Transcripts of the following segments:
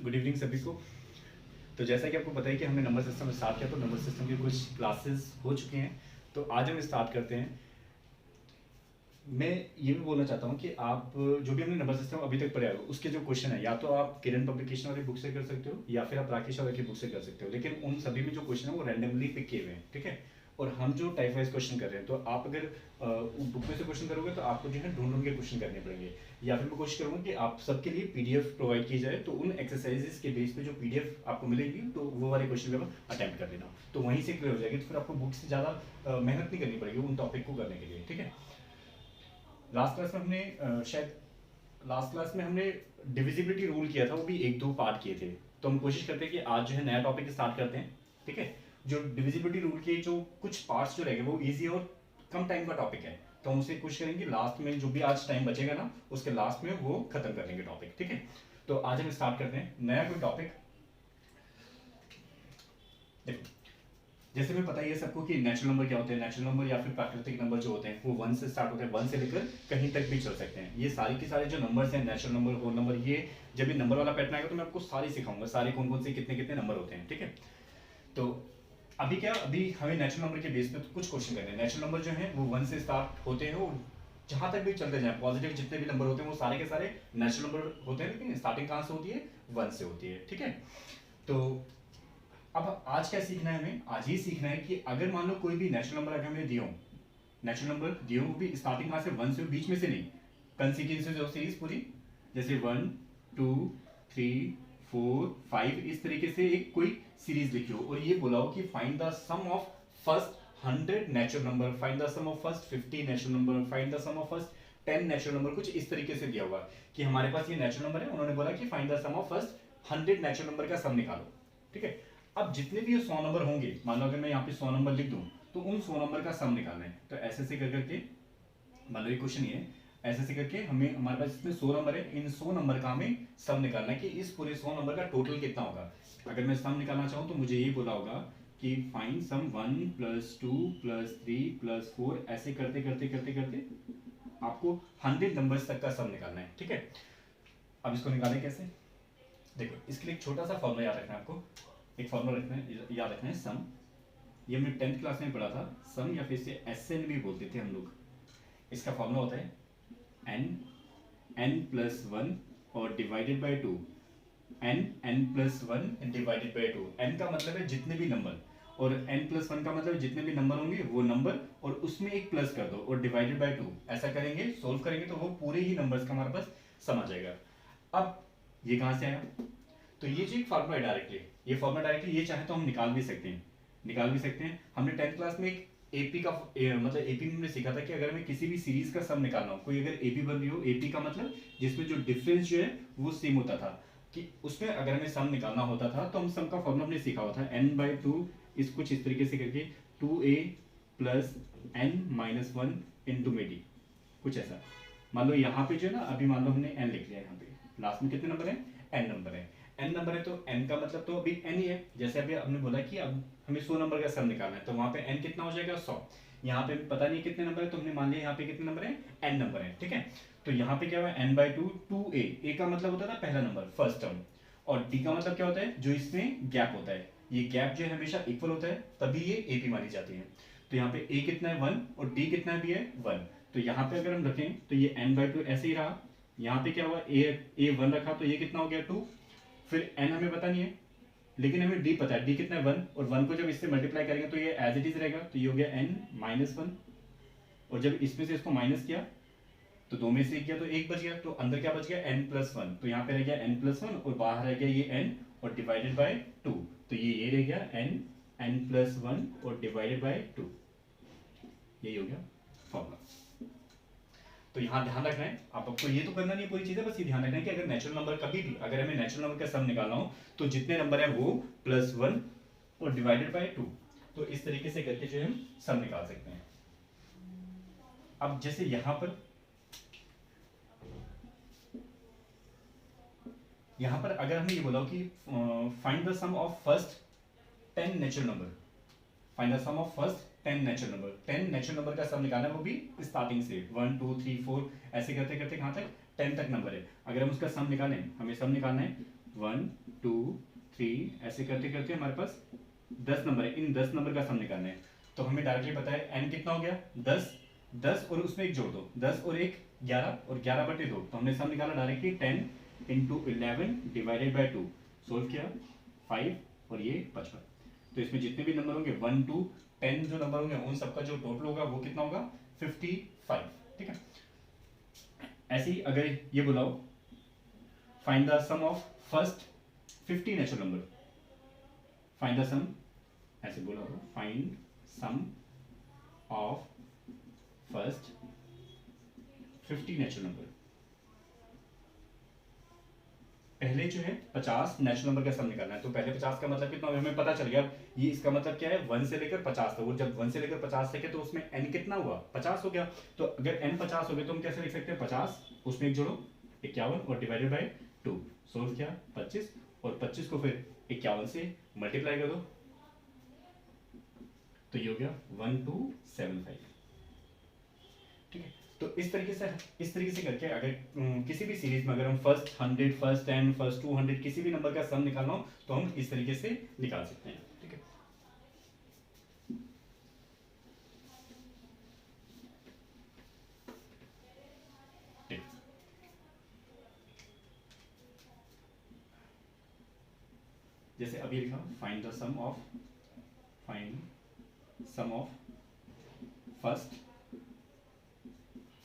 Good evening सभी को। तो जैसा कि आपको पता है कि हमने नंबर सिस्टम स्टार्ट किया, तो नंबर सिस्टम के कुछ क्लासेस हो चुके हैं। तो आज हम स्टार्ट करते हैं। मैं ये भी बोलना चाहता हूँ कि आप जो भी हमने नंबर सिस्टम अभी तक पढ़ा है उसके जो क्वेश्चन है या तो आप किरण पब्लिकेशन वाली बुक से कर सकते हो या फिर आप राकेश वाले की बुक से कर सकते हो, लेकिन उन सभी में जो क्वेश्चन है वो रैंडमली पिक किए हुए हैं, ठीक है। और हम जो टाइप वाइज क्वेश्चन कर रहे हैं, तो आप अगर बुक में से क्वेश्चन करोगे तो आपको जो है ढूंढ ढूंढ के क्वेश्चन करने पड़ेंगे, या फिर मैं कोशिश करूंगा कि आप सबके लिए पीडीएफ प्रोवाइड की जाए, तो उन एक्सरसाइजेस के बेस पे जो पीडीएफ आपको मिलेगी तो वो वाले क्वेश्चन पेपर अटेम्प्ट कर लेना, तो वहीं से क्लियर हो जाएगी। तो फिर आपको बुक से ज़्यादा मेहनत नहीं करनी पड़ेगी उन टॉपिक को करने के लिए, ठीक है। लास्ट क्लास में हमने लास्ट क्लास में हमने डिविजिबिलिटी रूल किया था, वो भी एक दो पार्ट किए थे। तो हम कोशिश करते हैं कि आज जो है नया टॉपिक स्टार्ट करते हैं, ठीक है। जो डिविजिबिलिटी रूल के जो कुछ पार्ट्स जो रहेंगे वो इजी और कम टाइम का टॉपिक है, तो हम उसे कोशिश करेंगे लास्ट में जो भी आज टाइम बचेगा ना उसके लास्ट में वो खत्म कर लेंगे टॉपिक, ठीक है। तो आज हम स्टार्ट करते हैं नया कोई टॉपिक। देखो, जैसे हमें पता ही है सबको कि नेचुरल नंबर क्या होते हैं। नेचुरल नंबर या फिर प्राकृतिक नंबर जो होते हैं वो 1 से स्टार्ट होते हैं, 1 से लेकर कहीं तक भी चल सकते हैं। ये सारे के सारे जो नंबर्स हैं, नेचुरल नंबर, होल नंबर, ये जब ये नंबर वाला पैटर्न आएगा तो मैं आपको सारे सिखाऊंगा, सारे कौन कौन से कितने कितने नंबर होते हैं, ठीक है। तो अभी हमें नेचुरल नंबर के बेस पे तो कुछ क्वेश्चन करने हैं। नेचुरल नंबर जो है वो 1 से स्टार्ट होते हैं और जहां तक भी चलते जाए पॉजिटिव जितने भी नंबर होते हैं वो सारे के सारे नेचुरल नंबर होते हैं, लेकिन स्टार्टिंग कहां से होती है? 1 से होती है, ठीक है। तो अब आज क्या सीखना है? हमें आज ये सीखना है कि अगर मान लो कोई भी नेचुरल नंबर अगर हमें दियो, नेचुरल नंबर दियो वो भी स्टार्टिंग कहां से? 1 से, बीच में से नहीं, कंसिक्वेंसेस ऑफ सीरीज पूरी, जैसे 1 2 3 4 5 इस तरीके से एक कोई सीरीज लिखी हो और ये बोला हो कि find the sum of first 100 natural number, find the sum of first 50 natural number, find the sum of first 10 natural number, कुछ इस तरीके से दिया हुआ कि हमारे पास ये नेचुरल नंबर है, उन्होंने बोला कि find the sum of first 100 natural number का सम निकालो, ठीक है। अब जितने भी ये 100 नंबर होंगे, मान लो अगर मैं यहाँ पे 100 नंबर लिख दूं तो उन 100 नंबर का सम निकालना है। तो ऐसे से कर करके, मान लो ये क्वेश्चन ये है, ऐसे से करके हमें, हमारे पास इसमें 100 नंबर है, इन 100 नंबर का हमें सम निकालना है कि इस पूरे 100 नंबर का टोटल कितना होगा। अगर मैं सम निकालना चाहूँ तो मुझे ये बोला होगा कि फाइंड सम 1 + 2 + 3 + 4, ऐसे करते करते करते करते आपको 100 नंबर्स तक का सम निकालना है, ठीक है। अब इसको निकालें कैसे? देखो, इसके लिए एक छोटा सा फॉर्मूला याद रखना है आपको। एक फॉर्मूला याद रखना है, सम। ये हमने 10th क्लास में पढ़ा था, सम या फिर इसे एसएन भी बोलते थे हम लोग। इसका फॉर्मूला होता है n+1 और divided by 2, n+1 divided by 2। n का मतलब है जितने भी नंबर, और n+1 का मतलब जितने भी नंबर होंगे वो नंबर, और उसमें एक प्लस कर दो और डिवाइडेड बाय 2। ऐसा करेंगे, सोल्व करेंगे तो वो पूरे ही नंबर्स का हमारे पास सम आ जाएगा। अब ये कहां से आया? तो ये जो एक फॉर्मूला है डायरेक्टली, ये फॉर्मूला डायरेक्टली ये चाहे तो हम निकाल भी सकते हैं, निकाल भी सकते हैं। हमने 10th क्लास में एक एपी का मतलब एपी में हमने सीखा था कि अगर हमें किसी भी सीरीज का सम निकालना हो, कोई अगर एपी बन रही हो, एपी का मतलब जिसमें जो डिफरेंस जो है वो सेम होता था, कि उसमें अगर हमें सम निकालना होता था तो हम सम का फॉर्मूला हमने सीखा हुआ था n/2, इस कुछ इस तरीके से करके 2a + n-1 * में d, कुछ ऐसा। मान लो यहाँ पे जो है ना, अभी मान लो हमने n लिख लिया, यहाँ पे लास्ट में कितने नंबर है? n नंबर है। n नंबर है तो n का मतलब तो अभी n ही है। जैसे अभी हमने बोला कि अब हमें 100 नंबर का सम निकालना है, तो वहां पे n कितना हो जाएगा? 100। यहाँ पे पता नहीं कितने नंबर है, तो हमने मान लिया यहाँ पे कितने नंबर है? n नंबर है, ठीक है। तो यहाँ पे क्या हुआ? n/2, 2a, a का मतलब होता था पहला नंबर, फर्स्ट टर्म, और d का मतलब क्या होता है? जो इसमें गैप होता है, ये गैप जो है हमेशा इक्वल होता है, तभी ये ap मानी जाती है। तो यहाँ पे a कितना है? 1, और d कितना भी है? 1। तो यहाँ पे अगर हम रखें तो ये n/2 ऐसे ही रहा। यहाँ पे क्या हुआ? a 1 रखा तो ये कितना हो गया? 2। फिर n हमें पता नहीं है, लेकिन हमें d पता है, d कितना है? 1, और 1 को जब इससे मल्टीप्लाई करेंगे तो ये एज इट इज रहेगा, तो ये हो गया n-1, और जब इसमें से इसको माइनस किया तो 2 में से 1 गया तो 1 बच गया, तो अंदर क्या बच गया? n+1, तो यहाँ पे रह गया n+1 और बाहर रह गया ये n और डिवाइडेड बाय 2, तो ये रह गया n+1 और डिवाइडेड बाय 2, यही हो गया फॉर्मूला। तो यहाँ ध्यान रखना है, आपको ये तो करना नहीं है पूरी चीजें, बस ये ध्यान रखना है कि अगर नेचुरल नंबर कभी भी, अगर हमें नेचुरल नंबर का सम निकालना हो तो जितने नंबर है वो +1 और डिवाइडेड बाय 2, तो इस तरीके से करके जो हम सम निकाल सकते हैं। अब जैसे यहाँ पर अगर हमने ये बोला हो कि find the sum of first 10 natural number, find the sum of first 10 natural number, 10 natural number का सम निकालना है, वो भी स्टार्टिंग से 1 2 3 4 ऐसे करते करते कहाँ तक? 10 तक नंबर है। अगर हम उसका सम निकालें, हमें सम निकालना है 1 2 3 ऐसे करते करते हमारे पास 10 नंबर है। इन 10 नंबर का सम निकालना है। तो हमें डायरेक्टली पता है n कितना हो गया 10, 10 और उसमें एक जोड़ दो, 10 और एक 11 और 11/2। तो हमने सम निकाला directly 10 into 11 divided by 2। Solve किया 5 और ये 55। तो इसमें जितने भी नंबर होंगे 1 टू 10 जो नंबर होंगे उन सबका जो टोटल होगा वो कितना होगा 55। ठीक है। ऐसे ही अगर ये बुलाओ find the sum of first 50 natural number, find the sum, ऐसे बोला हो, find sum of first 50 natural number. पहले जो है 50 नेचुरल नंबर का सम निकालना है। तो पहले 50 का मतलब कितना, हमें पता चल गया ये इसका मतलब क्या है 1 से लेकर 50 तक। और जब 1 से लेकर 50 तक है तो उसमें n कितना हुआ 50 हो गया। तो अगर n 50 हो गया तो हम कैसे लिख सकते हैं 50 उसमें एक जोड़ो 51 और डिवाइडेड बाय 2। सोल्व किया 25 और 25 को फिर 51 से मल्टीप्लाई कर दो तो ये हो गया 1275। ठीक है। तो इस तरीके से करके अगर किसी भी सीरीज में अगर हम फर्स्ट 100 फर्स्ट 10 फर्स्ट 200 किसी भी नंबर का सम निकालना हो तो हम इस तरीके से निकाल सकते हैं। ठीक है। ठीक। जैसे अभी लिखा find the sum of first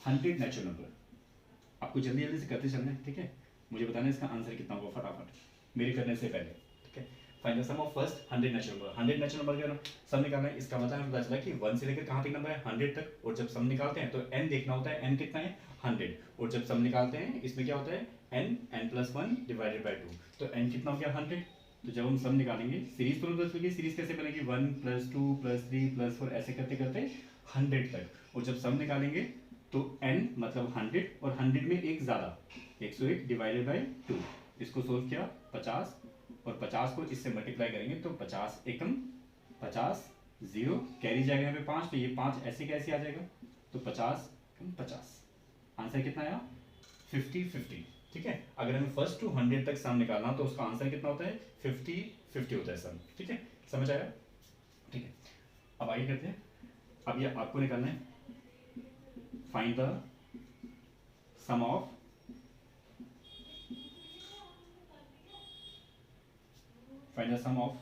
100 natural number. आपको जल्दी जल्दी से करते चलना है। ठीक है। मुझे बताना है इसका आंसर कितना होगा फटाफट मेरे करने से पहले। ठीक है। Find the sum of first 100 natural number. 100 natural number का सम निकालना है। इसका मतलब हमें पता चला कि 1 से लेकर कहां तक नंबर है 100 तक। और जब सम निकालते हैं तो n देखना होता है, n कितना है 100। और जब सम निकालते हैं इसमें क्या होता है n+1 डिवाइडेड बाय 2। तो n कितना हो गया 100। तो जब हम सम निकालेंगे सीरीज तो बदल चुकी, सीरीज कैसे बनेगी 1 + 2 + 3 + 4 ऐसे करते करते 100 तक। और जब सम निकालेंगे तो n मतलब 100 और 100 में एक ज्यादा 101 डिवाइडेड बाय 2। इसको सोल्व किया 50 और 50 को इससे मल्टीप्लाई करेंगे तो 50 एकम 50 0 कैरी जाएगा यहाँ पे 5 तो ये 5 ऐसे कैसे आ जाएगा तो 50 कम 50 आंसर कितना आया 50-50। ठीक है। अगर हमें फर्स्ट टू 100 तक सम निकालना तो उसका आंसर कितना होता है 50-50 होता है सम। ठीक है। समझ आया। ठीक है। अब आगे करते हैं। अब ये आपको निकालना है find the sum of find the sum of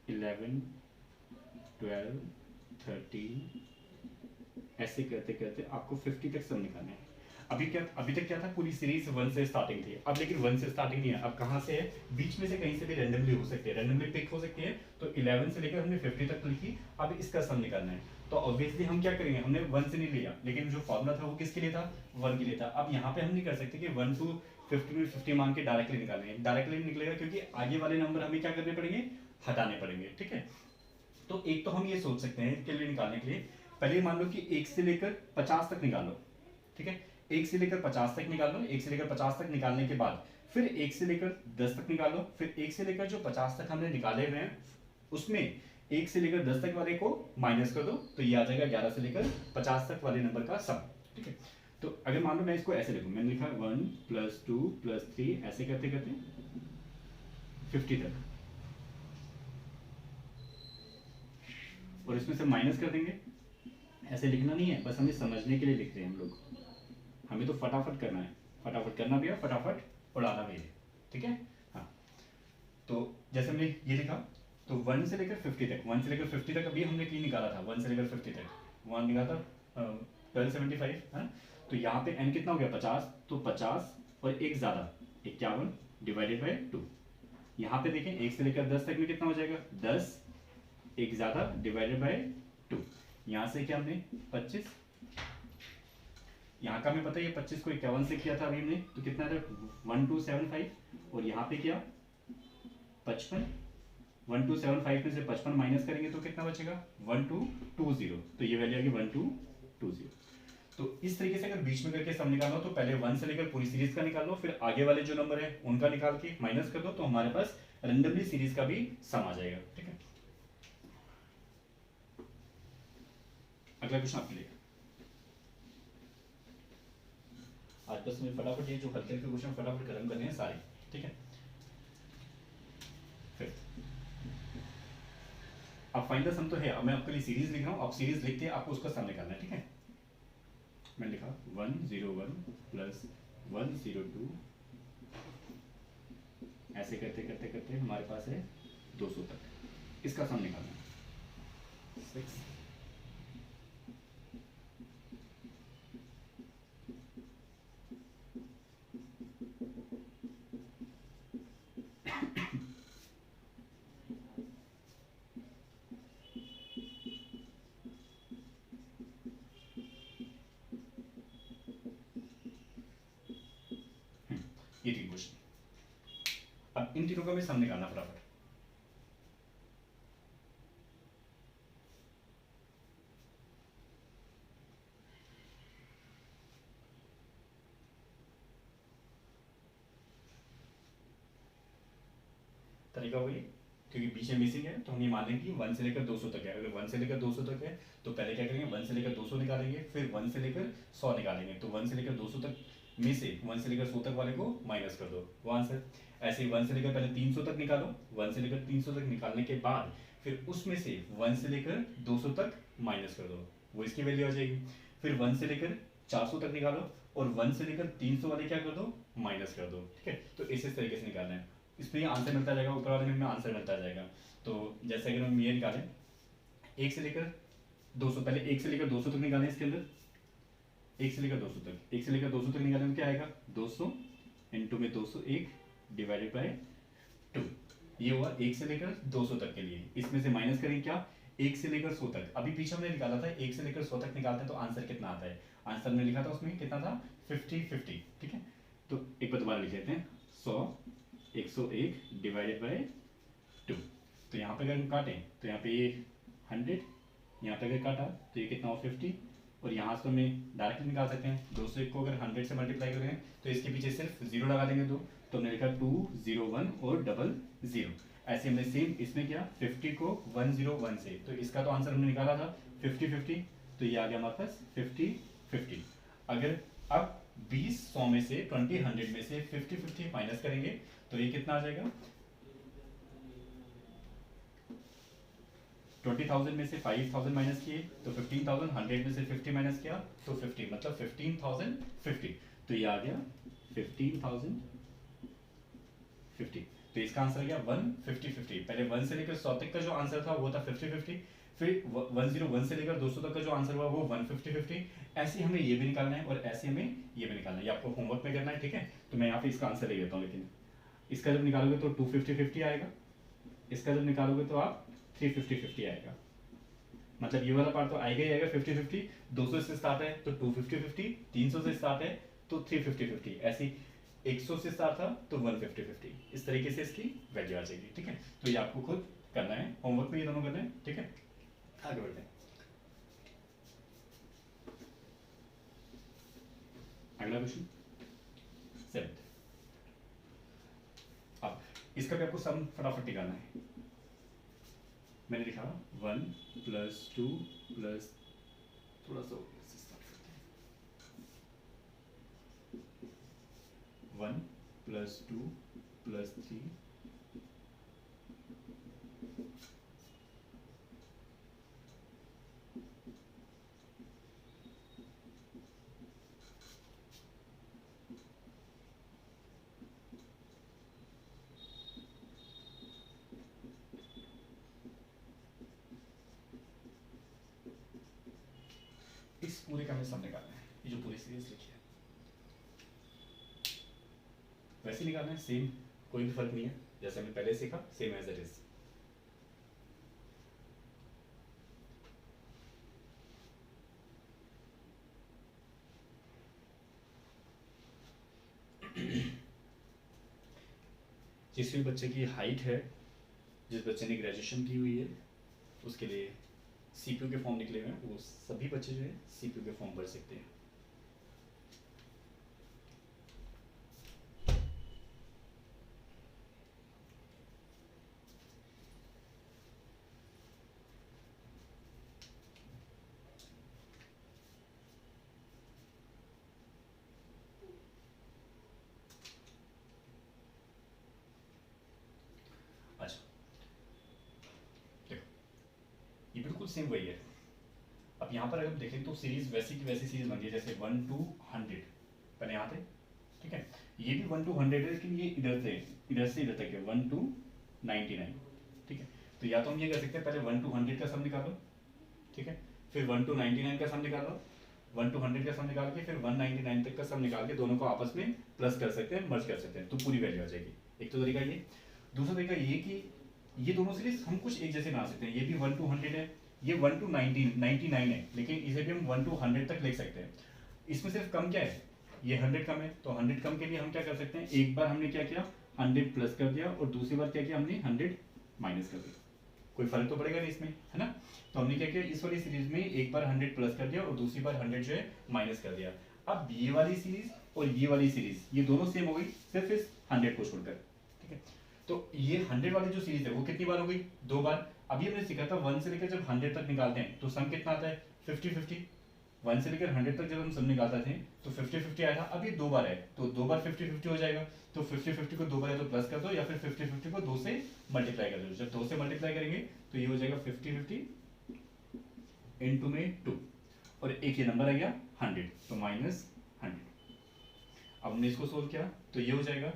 11 12 13 ऐसे करते करते आपको 50 तक सम निकालना है। अभी तक क्या था पूरी सीरीज 1 से स्टार्टिंग थी। अब लेकिन 1 से स्टार्टिंग नहीं है। अब कहां से है बीच में से कहीं से भी रैंडमली हो सकती है, रैंडमली पिक हो सकती है। तो 11 से लेकर हमने 50 तक लिखी। अब इसका सम निकालना है तो ऑब्वियसली हम क्या करेंगे हमने 1 से नहीं लिया लेकिन जो फॉर्मूला था वो किसके लिए था 1 के लिए था। अब यहाँ पे हम नहीं कर सकते कि 1 to 50 में 50 मान के डायरेक्टली निकालेंगे, डायरेक्टली निकलेगा क्योंकि आगे वाले नंबर हमें क्या करने पड़ेंगे हटाने पड़ेंगे। ठीक है। तो एक तो हम ये सोच सकते हैं इसके लिए निकालने के लिए पहले मान लो कि 1 से लेकर 50 तक निकालो। ठीक है। 1 से लेकर 50 तक निकाल लो। 1 से लेकर 50 तक निकालने के बाद फिर 1 से लेकर 10 तक निकाल लो। फिर 1 से लेकर जो 50 तक हमने निकाले हुए हैं उसमें 1 से लेकर 10 तक वाले को माइनस कर दो तो ये आ जाएगा 11 से लेकर 50 तक वाले नंबर का सम। ठीक है। तो अगर मान लो मैं इसको ऐसे लिखूं, मैंने लिखा 1 + 2 + 3 ऐसे करते करते 50 तक और इसमें से माइनस कर देंगे। ऐसे लिखना नहीं है, बस हमें समझने के लिए लिख रहे हैं हम लोग। हमें तो फटाफट करना है, फटाफट करना भी है, फटाफट उड़ाना भी है। ठीक है। हाँ। तो जैसे हमने ये लिखा तो 1 से लेकर 50 तक, 1 से लेकर 50 तक अभी हमने क्यों निकाला था 1 से लेकर 50 तक वहां निकाला था 1275 है। तो यहाँ पे n कितना हो गया 50 तो 50 और एक ज्यादा 51 डिवाइडेड बाय 2। यहाँ पे देखें 1 से लेकर 10 तक में कितना हो जाएगा 10 एक ज्यादा डिवाइडेड बाय 2। यहाँ से क्या हमने 25, यहाँ का हमें पता है 25 को 51 से किया था अभी हमने तो कितना था 1275 और यहाँ पे क्या 55 1275 में से 55 माइनस करेंगे तो कितना बचेगा 1220। तो ये वैल्यू आ गई 1220। तो इस तरीके से अगर बीच में करके सम निकालना हो तो पहले 1 से लेकर पूरी सीरीज का निकाल लो फिर आगे वाले जो नंबर है उनका निकाल के माइनस कर दो तो हमारे पास रेंडमली सीरीज का भी सम आ जाएगा। ठीक है। अगला क्वेश्चन आपके लिए। आज आज बस मैं फटाफट ये जो हल्के हल्के क्वेश्चन फटाफट खत्म करने हैं सारे, ठीक है। फिर अब फाइंड द सम तो है, अब मैं आपके लिए सीरीज लिख रहा हूँ, आप सीरीज लिखते हैं, आपको उसका सम निकालना है, ठीक है। मैं लिखा 101 प्लस 102, ऐसे करते करते करते हमारे पास है 200 तक, इसका सम निकालना है 6 ये थी क्वेश्चन। अब इन तीनों का भी सम निकालना फटाफट। तरीका वही, क्योंकि बीच में मिसिंग है तो हम ये मान लेंगे कि 1 से लेकर 200 तक है। अगर 1 से लेकर 200 तक है तो पहले क्या करेंगे, 1 से लेकर 200 निकालेंगे, फिर 1 से लेकर 100 निकालेंगे। तो 1 से लेकर 200 तक में से 1 से लेकर 100 तक वाले को माइनस कर दो, वो आंसर। ऐसे ही 1 से लेकर पहले 300 तक निकालो, 1 से लेकर 300 तक निकालने के बाद फिर उसमें से 1 से लेकर 200 तक माइनस कर दो, वो इसकी वैल्यू आ जाएगी। फिर 1 से लेकर 400 तक निकालो और 1 से लेकर 300 वाले क्या कर दो, माइनस कर दो, ठीक है। तो इस तरीके से निकालना है, इसमें आंसर मिलता जाएगा, ऊपर वाले में आंसर मिलता जाएगा। तो जैसे अगर हम ये निकालें 1 से लेकर 200, पहले 1 से लेकर 200 तक निकालें, इसके अंदर 1 से लेकर 200 तक, 1 से लेकर 200 तक निकालें तो क्या आएगा, 200 इंटू में 201 डिवाइडेड बाय 2, ये हुआ 1 से लेकर 200 तक के लिए। इसमें से माइनस करेंगे क्या, 1 से लेकर 100 तक। अभी पीछे हमने निकाला था 1 से लेकर 100 तक निकालते हैं तो आंसर कितना आता है, आंसर में लिखा था उसमें कितना था 50, ठीक है। तो एक बार दोबारा लिख लेते हैं, 100 101 डिवाइडेड बाय 2। तो यहाँ पे अगर हम काटें तो यहाँ पे ये 100, यहाँ पे अगर काटा तो ये कितना हो 50, और यहाँ से हमें डायरेक्टली निकाल सकते हैं। 201 को अगर 100 से मल्टीप्लाई करें तो इसके पीछे सिर्फ जीरो लगा देंगे दो, तो हमने लिखा 201 और 00। ऐसे हमने सेम इसमें किया 50 को 101 से, तो इसका तो आंसर हमने निकाला था 50, तो ये आ गया हमारे पास 50। अगर अब 20 100 में से 20 100 में से 50 माइनस करेंगे तो ये कितना आ जाएगा, 20,000 में से 5,000 माइनस किए तो 15,000, 100 में से 50 माइनस किया तो 50, मतलब 15,050। तो ये आ गया 15,050। तो इसका आंसर गया 150। पहले 1 से लेकर 100 तक का जो आंसर था वो था 50, फिर 101 से लेकर 200 तक का जो आंसर हुआ वो 150। ऐसे हमें ये भी निकालना है और ऐसे हमें ये भी निकालना है, ये आपको होमवर्क में करना है, ठीक है। तो मैं यहाँ पे इसका आंसर ले लेता हूँ, लेकिन इसका जब निकालोगे तो 250 आएगा, इसका जब निकालोगे तो आप 350 आएगा। मतलब ये वाला पार्ट तो आएगा ही आएगा 50, 200 से स्टार्ट है तो 250, 300 से स्टार्ट है तो 350, ऐसी 100 से स्टार्ट था तो 150, इस तरीके से इसकी वैल्यू आ जाएगी, ठीक है। तो ये आपको खुद करना है, होमवर्क में ये दोनों करना है, ठीक है। आगे बढ़ते हैं, अगला क्वेश्चन 7। अब इसका भी आपको सम फटाफट निकालना है। मैंने लिखा 1 प्लस 2 प्लस, थोड़ा सा 1 प्लस 2 प्लस 3 इस पूरे का हमें सम निकालना है, ये जो पूरी सीरीज लिखी है वैसे निकालना है, सेम, कोई भी फर्क नहीं है, जैसे हमने पहले सीखा सेम एज इट इज। जिस भी बच्चे की हाइट है, जिस बच्चे ने ग्रेजुएशन की हुई है, उसके लिए सीपीयू के फॉर्म निकले हुए हैं, वो सभी बच्चे जो है सीपीयू के फॉर्म भर सकते हैं। सेम वही है। अब यहाँ पर अगर देखें तो सीरीज वैसी की वैसी सीरीज बन गई, जैसे 1 to 100 पहले यहाँ थे, ठीक है। ये भी 1 to 100 है, लेकिन ये इधर से इधर तक है 1 to 99, ठीक है। तो या तो हम ये कर सकते हैं, पहले 1 to 100 का सम निकालो, ठीक है, फिर 1 to 99 का सम निकालो, 1 to 100 का सम निकाल के फिर 199 तक का सम निकाल के दोनों को आपस में प्लस कर सकते हैं, मर्ज कर सकते हैं, तो पूरी वैल्यू आ जाएगी। एक तो तरीका ये। दूसरा तरीका ये कि ये दोनों सीरीज हम कुछ एक जैसे बना सकते हैं। ये भी 1 to 100 है, ये 1 to 99 है, लेकिन इसे भी हम 1 to 100 तक लिख सकते हैं। इसमें सिर्फ कम क्या है, ये 100 कम है, तो 100 कम के लिए हम क्या कर सकते हैं, एक बार हमने क्या किया 100 प्लस कर दिया और दूसरी बार क्या किया हमने 100 माइनस कर दिया। कोई फर्क तो पड़ेगा नहीं इसमें, है ना। तो हमने क्या किया, इस वाली सीरीज में एक बार 100 प्लस कर दिया और दूसरी बार 100 जो है माइनस कर दिया। अब ये वाली सीरीज और ये वाली सीरीज ये दोनों सेम हो गई, सिर्फ इस 100 को छोड़कर, ठीक है। तो ये 100 वाली जो सीरीज है वो कितनी बार हो गई, 2 बार। अभी हमने सीखा था 1 से लेकर जब 100 तक निकालते हैं तो सम कितना आता है, 50-50। 1 से लेकर 100 तक जब हम सम निकालते थे तो 50-50 आया था। अब ये 2 बार है तो 2 बार 50-50 हो जाएगा। तो 50-50 को 2 बार है तो प्लस कर दो, या फिर 50-50 को 2 से मल्टीप्लाई कर दो। जब 2 से मल्टीप्लाई करेंगे तो ये हो जाएगा 50-50 इनटू में 2, और एक ये नंबर आ गया 100, तो -100। अब हमने इसको सोल्व किया तो ये हो जाएगा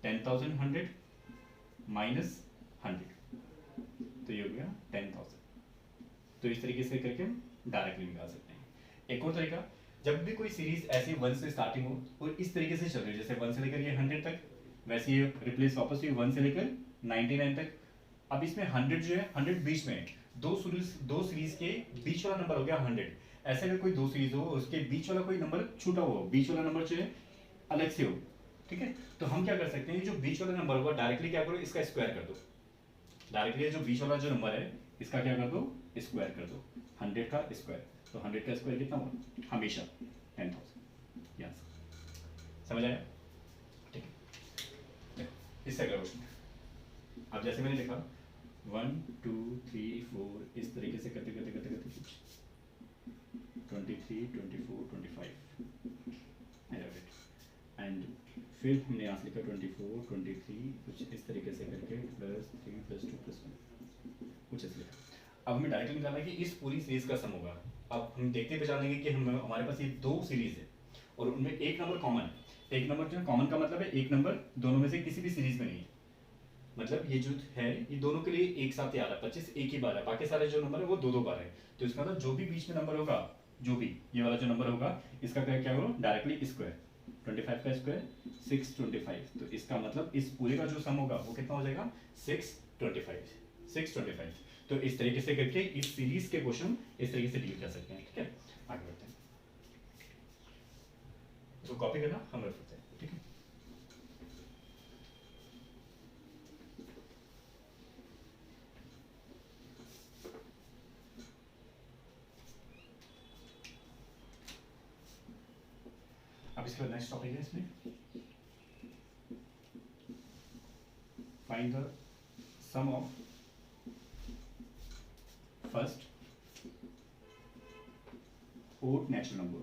10,100 -100, तो ये हो गया 10,000। तो इस तरीके से करके हम डायरेक्टली निकाल सकते हैं। एक और तरीका, जब भी कोई सीरीज ऐसे 1 से स्टार्टिंग हो और इस तरीके से चल रही है, जैसे 1 से लेकर ये 100 तक, वैसे ये रिप्लेस वापस हुई 1 से लेकर 99 तक। अब इसमें 100 जो है 100 बीच में है, दो सीरीज के बीच वाला नंबर हो गया 100। ऐसे अगर कोई दो सीरीज हो उसके बीच वाला कोई नंबर छूटा हो, बीच वाला नंबर जो है अलग से हो, ठीक है, तो हम क्या कर सकते हैं, जो बीच वाला नंबर होगा डायरेक्टली क्या करो, इसका स्क्वायर कर दो। डायरेक्टली जो बीच वाला जो नंबर है इसका क्या कर दो, स्क्वायर कर दो, 100 का स्क्वायर। तो 100 का स्क्वायर कितना हुआ, हमेशा 10,000। यहाँ समझ आया, ठीक है। इससे अगला क्वेश्चन, अब जैसे मैंने लिखा 1 2 3 4 इस तरीके से करते करते करते करते 23 24 25 एंड फिर हमने यहाँ से लिखा 24 23 कुछ इस तरीके से करके +3 +2 +1 कुछ ऐसे लिखा। अब हमें डायरेक्टली निकालना है कि इस पूरी सीरीज का सम होगा। अब हम देखते पहचान लेंगे कि हमारे पास ये 2 सीरीज है और उनमें एक नंबर कॉमन है। एक नंबर जो है कॉमन का मतलब है एक नंबर दोनों में से किसी भी सीरीज में नहीं है, मतलब ये जो है ये दोनों के लिए एक साथ आ रहा है, 25 एक ही बार है, बाकी सारे जो नंबर है वो 2-2 बार है। तो इसका मतलब जो भी बीच में नंबर होगा, जो भी ये वाला जो नंबर होगा इसका क्या होगा, डायरेक्टली स्क्वायर। 25 का स्क्वायर 625, तो इसका मतलब इस पूरे का जो सम होगा वो कितना हो जाएगा 625। तो इस तरीके से करके इस सीरीज के क्वेश्चन इस तरीके से डील कर सकते हैं, ठीक है। आगे बढ़ते हैं, तो कॉपी करना हम रख सकते हैं, ठीक है। अब इसके बाद नेक्स्ट टॉपिक है इसमें find the sum of first odd natural number.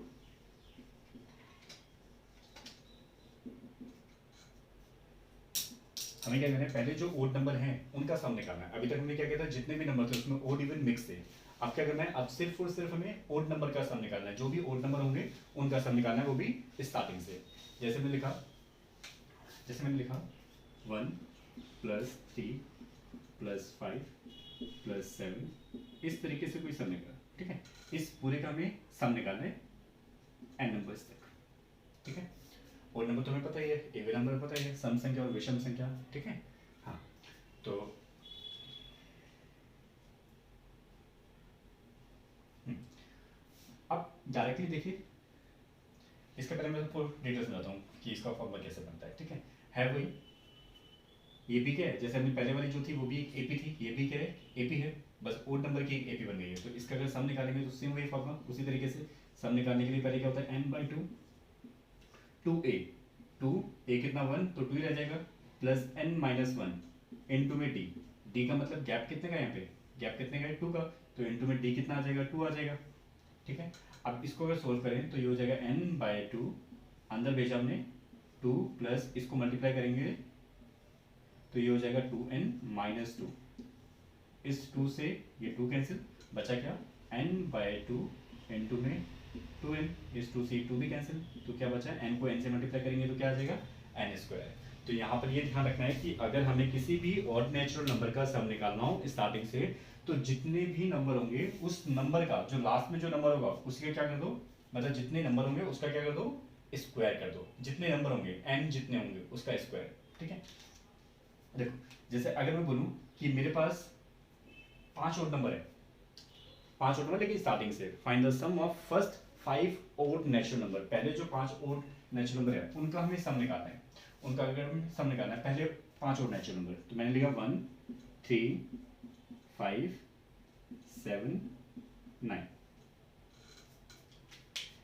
हमें क्या करना है, पहले जो ओड नंबर हैं उनका सम निकालना है। अभी तक हमने क्या किया था, जितने भी नंबर थे उसमें ओड इवन मिक्स थे। अब क्या करना है, अब सिर्फ और सिर्फ हमें ओड नंबर का सम निकालना है। जो भी ओड नंबर होंगे उनका सम निकालना है, वो भी स्टार्टिंग से। जैसे मैंने लिखा 1 + 3 + 5 + 7 इस तरीके से कोई सम निकाला, ठीक है। इस पूरे का हमें सम निकालना है n नंबर्स तक, ठीक है। और नंबर तो हमें पता ही है, इवन नंबर पता ही है, सम संख्या और विषम संख्या, ठीक है। हाँ, तो अब डायरेक्टली देखिए, इसके पहले मैं आपको डिटेल्स बताता हूँ कि इसका फॉर्मूला कैसे बनता है, ठीक है वही। ये भी क्या है, जैसे हमने पहले वाली जो थी वो भी एक एपी थी, ये भी क्या है एपी है, बस ओड नंबर की एक एपी बन गई है। तो इसका अगर सम निकालेंगे तो सेम वही फॉर्मूला, उसी तरीके से सम निकालने के लिए पहले क्या होता है n/2 2a, 2a कितना 1 तो 2 ही रह जाएगा, प्लस n-1 इनटू में d का मतलब गैप कितने का, यहाँ पे गैप कितने का है 2 का, तो इनटू में d कितना आ जाएगा 2 आ जाएगा, ठीक है। अब इसको अगर सोल्व करें तो ये हो जाएगा n/2, अंदर भेजा हमने 2 प्लस इसको मल्टीप्लाई करेंगे तो ये हो जाएगा 2n - 2, इस 2 से ये 2 कैंसिल बचा क्या, n/2 n2 में 2n, इस 2 से 2 भी कैंसिल, तो क्या बचा, n को n से मल्टीप्लाई करेंगे तो क्या आ जाएगा, n²। तो यहाँ पर ये ध्यान रखना है कि अगर हमें किसी भी ऑड नेचुरल नंबर का सम निकालना हो स्टार्टिंग से, तो जितने भी नंबर होंगे उस नंबर का जो लास्ट में जो नंबर होगा उसके क्या कर दो, मतलब जितने नंबर होंगे उसका क्या कर दो, स्क्वायर कर दो। जितने नंबर होंगे n जितने होंगे उसका स्क्वायर, ठीक है। देखो जैसे अगर मैं बोलूं कि मेरे पास 5 ऑड नंबर है, 5 ऑड नंबर लेकिन स्टार्टिंग से, find the sum of first 5 odd natural number, पहले जो 5 ऑड नेचुरल नंबर है उनका हमें सम निकालना है, उनका अगर हमें सम निकालना है पहले 5 ऑड नेचुरल नंबर, तो मैंने लिखा 1 3 5 7 9।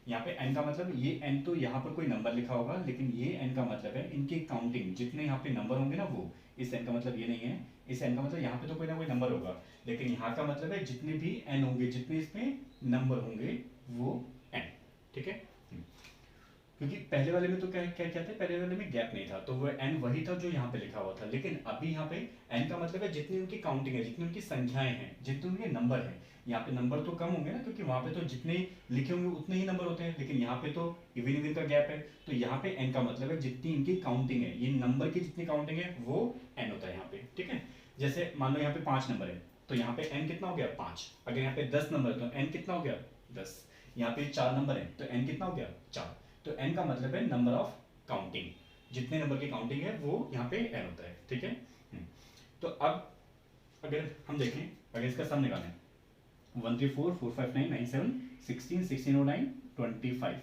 यहाँ पे n का मतलब ये n तो यहाँ पर कोई नंबर लिखा होगा, लेकिन ये n का मतलब है इनकी काउंटिंग, जितने यहाँ पे नंबर होंगे ना वो, इस n का मतलब ये नहीं है, इस n का मतलब यहाँ पे तो कोई ना कोई नंबर होगा, लेकिन यहाँ का मतलब है जितने भी n होंगे, जितने इसमें नंबर होंगे वो n, ठीक है। क्योंकि पहले वाले में तो क्या क्या क्या था, पहले वाले में गैप नहीं था, तो वो n वही था जो यहाँ पे लिखा हुआ था, लेकिन अभी यहाँ पे n का मतलब है जितनी उनकी काउंटिंग है, जितनी उनकी संख्याएं हैं, जितने उनके नंबर हैं। यहाँ पे नंबर तो कम होंगे ना, क्योंकि वहाँ पे तो जितने लिखे होंगे उतने ही नंबर होते हैं, लेकिन यहाँ पे तो इवन इवन का गैप है, तो यहाँ पे n का मतलब है जितनी इनकी काउंटिंग है, ये नंबर की जितनी काउंटिंग है वो n होता है यहाँ पे, ठीक है। जैसे मान लो यहाँ पे 5 नंबर है, तो यहाँ पे n कितना हो गया 5। अगर यहाँ पे 10 नंबर है तो n कितना हो गया 10। यहाँ पे 4 नंबर है तो n कितना हो गया 4। तो n का मतलब है नंबर ऑफ काउंटिंग, जितने नंबर की काउंटिंग है वो यहाँ पे n होता है, ठीक है। तो अब अगर हम देखें, अगर इसका सम निकालें 1 3 4 4 5 9 9 7 16 16 और 9 25,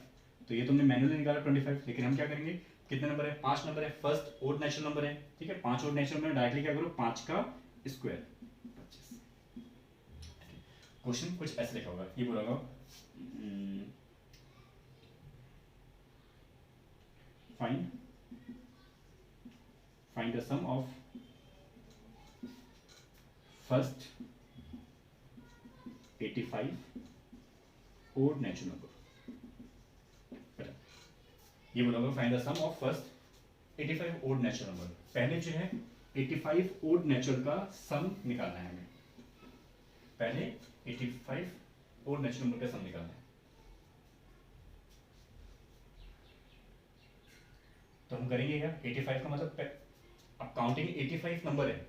तो ये तुमने मैनुअली निकाला 25, लेकिन हम क्या करेंगे, कितने नंबर है 5 नंबर है, फर्स्ट ओड नेचुरल नंबर है, ठीक है। 5 ओड नेचुरल नंबर डायरेक्टली क्या करो 5 का स्क्वायर 25। क्वेश्चन कुछ ऐसे लिखा होगा, ये बोला होगा find the sum of first 85 odd natural number। ये बोलोगे find the sum of first 85 odd natural number, पहले जो है 85 ओड नेचुरल का सम निकालना है हमें, पहले 85 ओड नेचुरल नंबर का सम निकालना है। तो हम करेंगे क्या, 85 का मतलब अब काउंटिंग 85 नंबर है,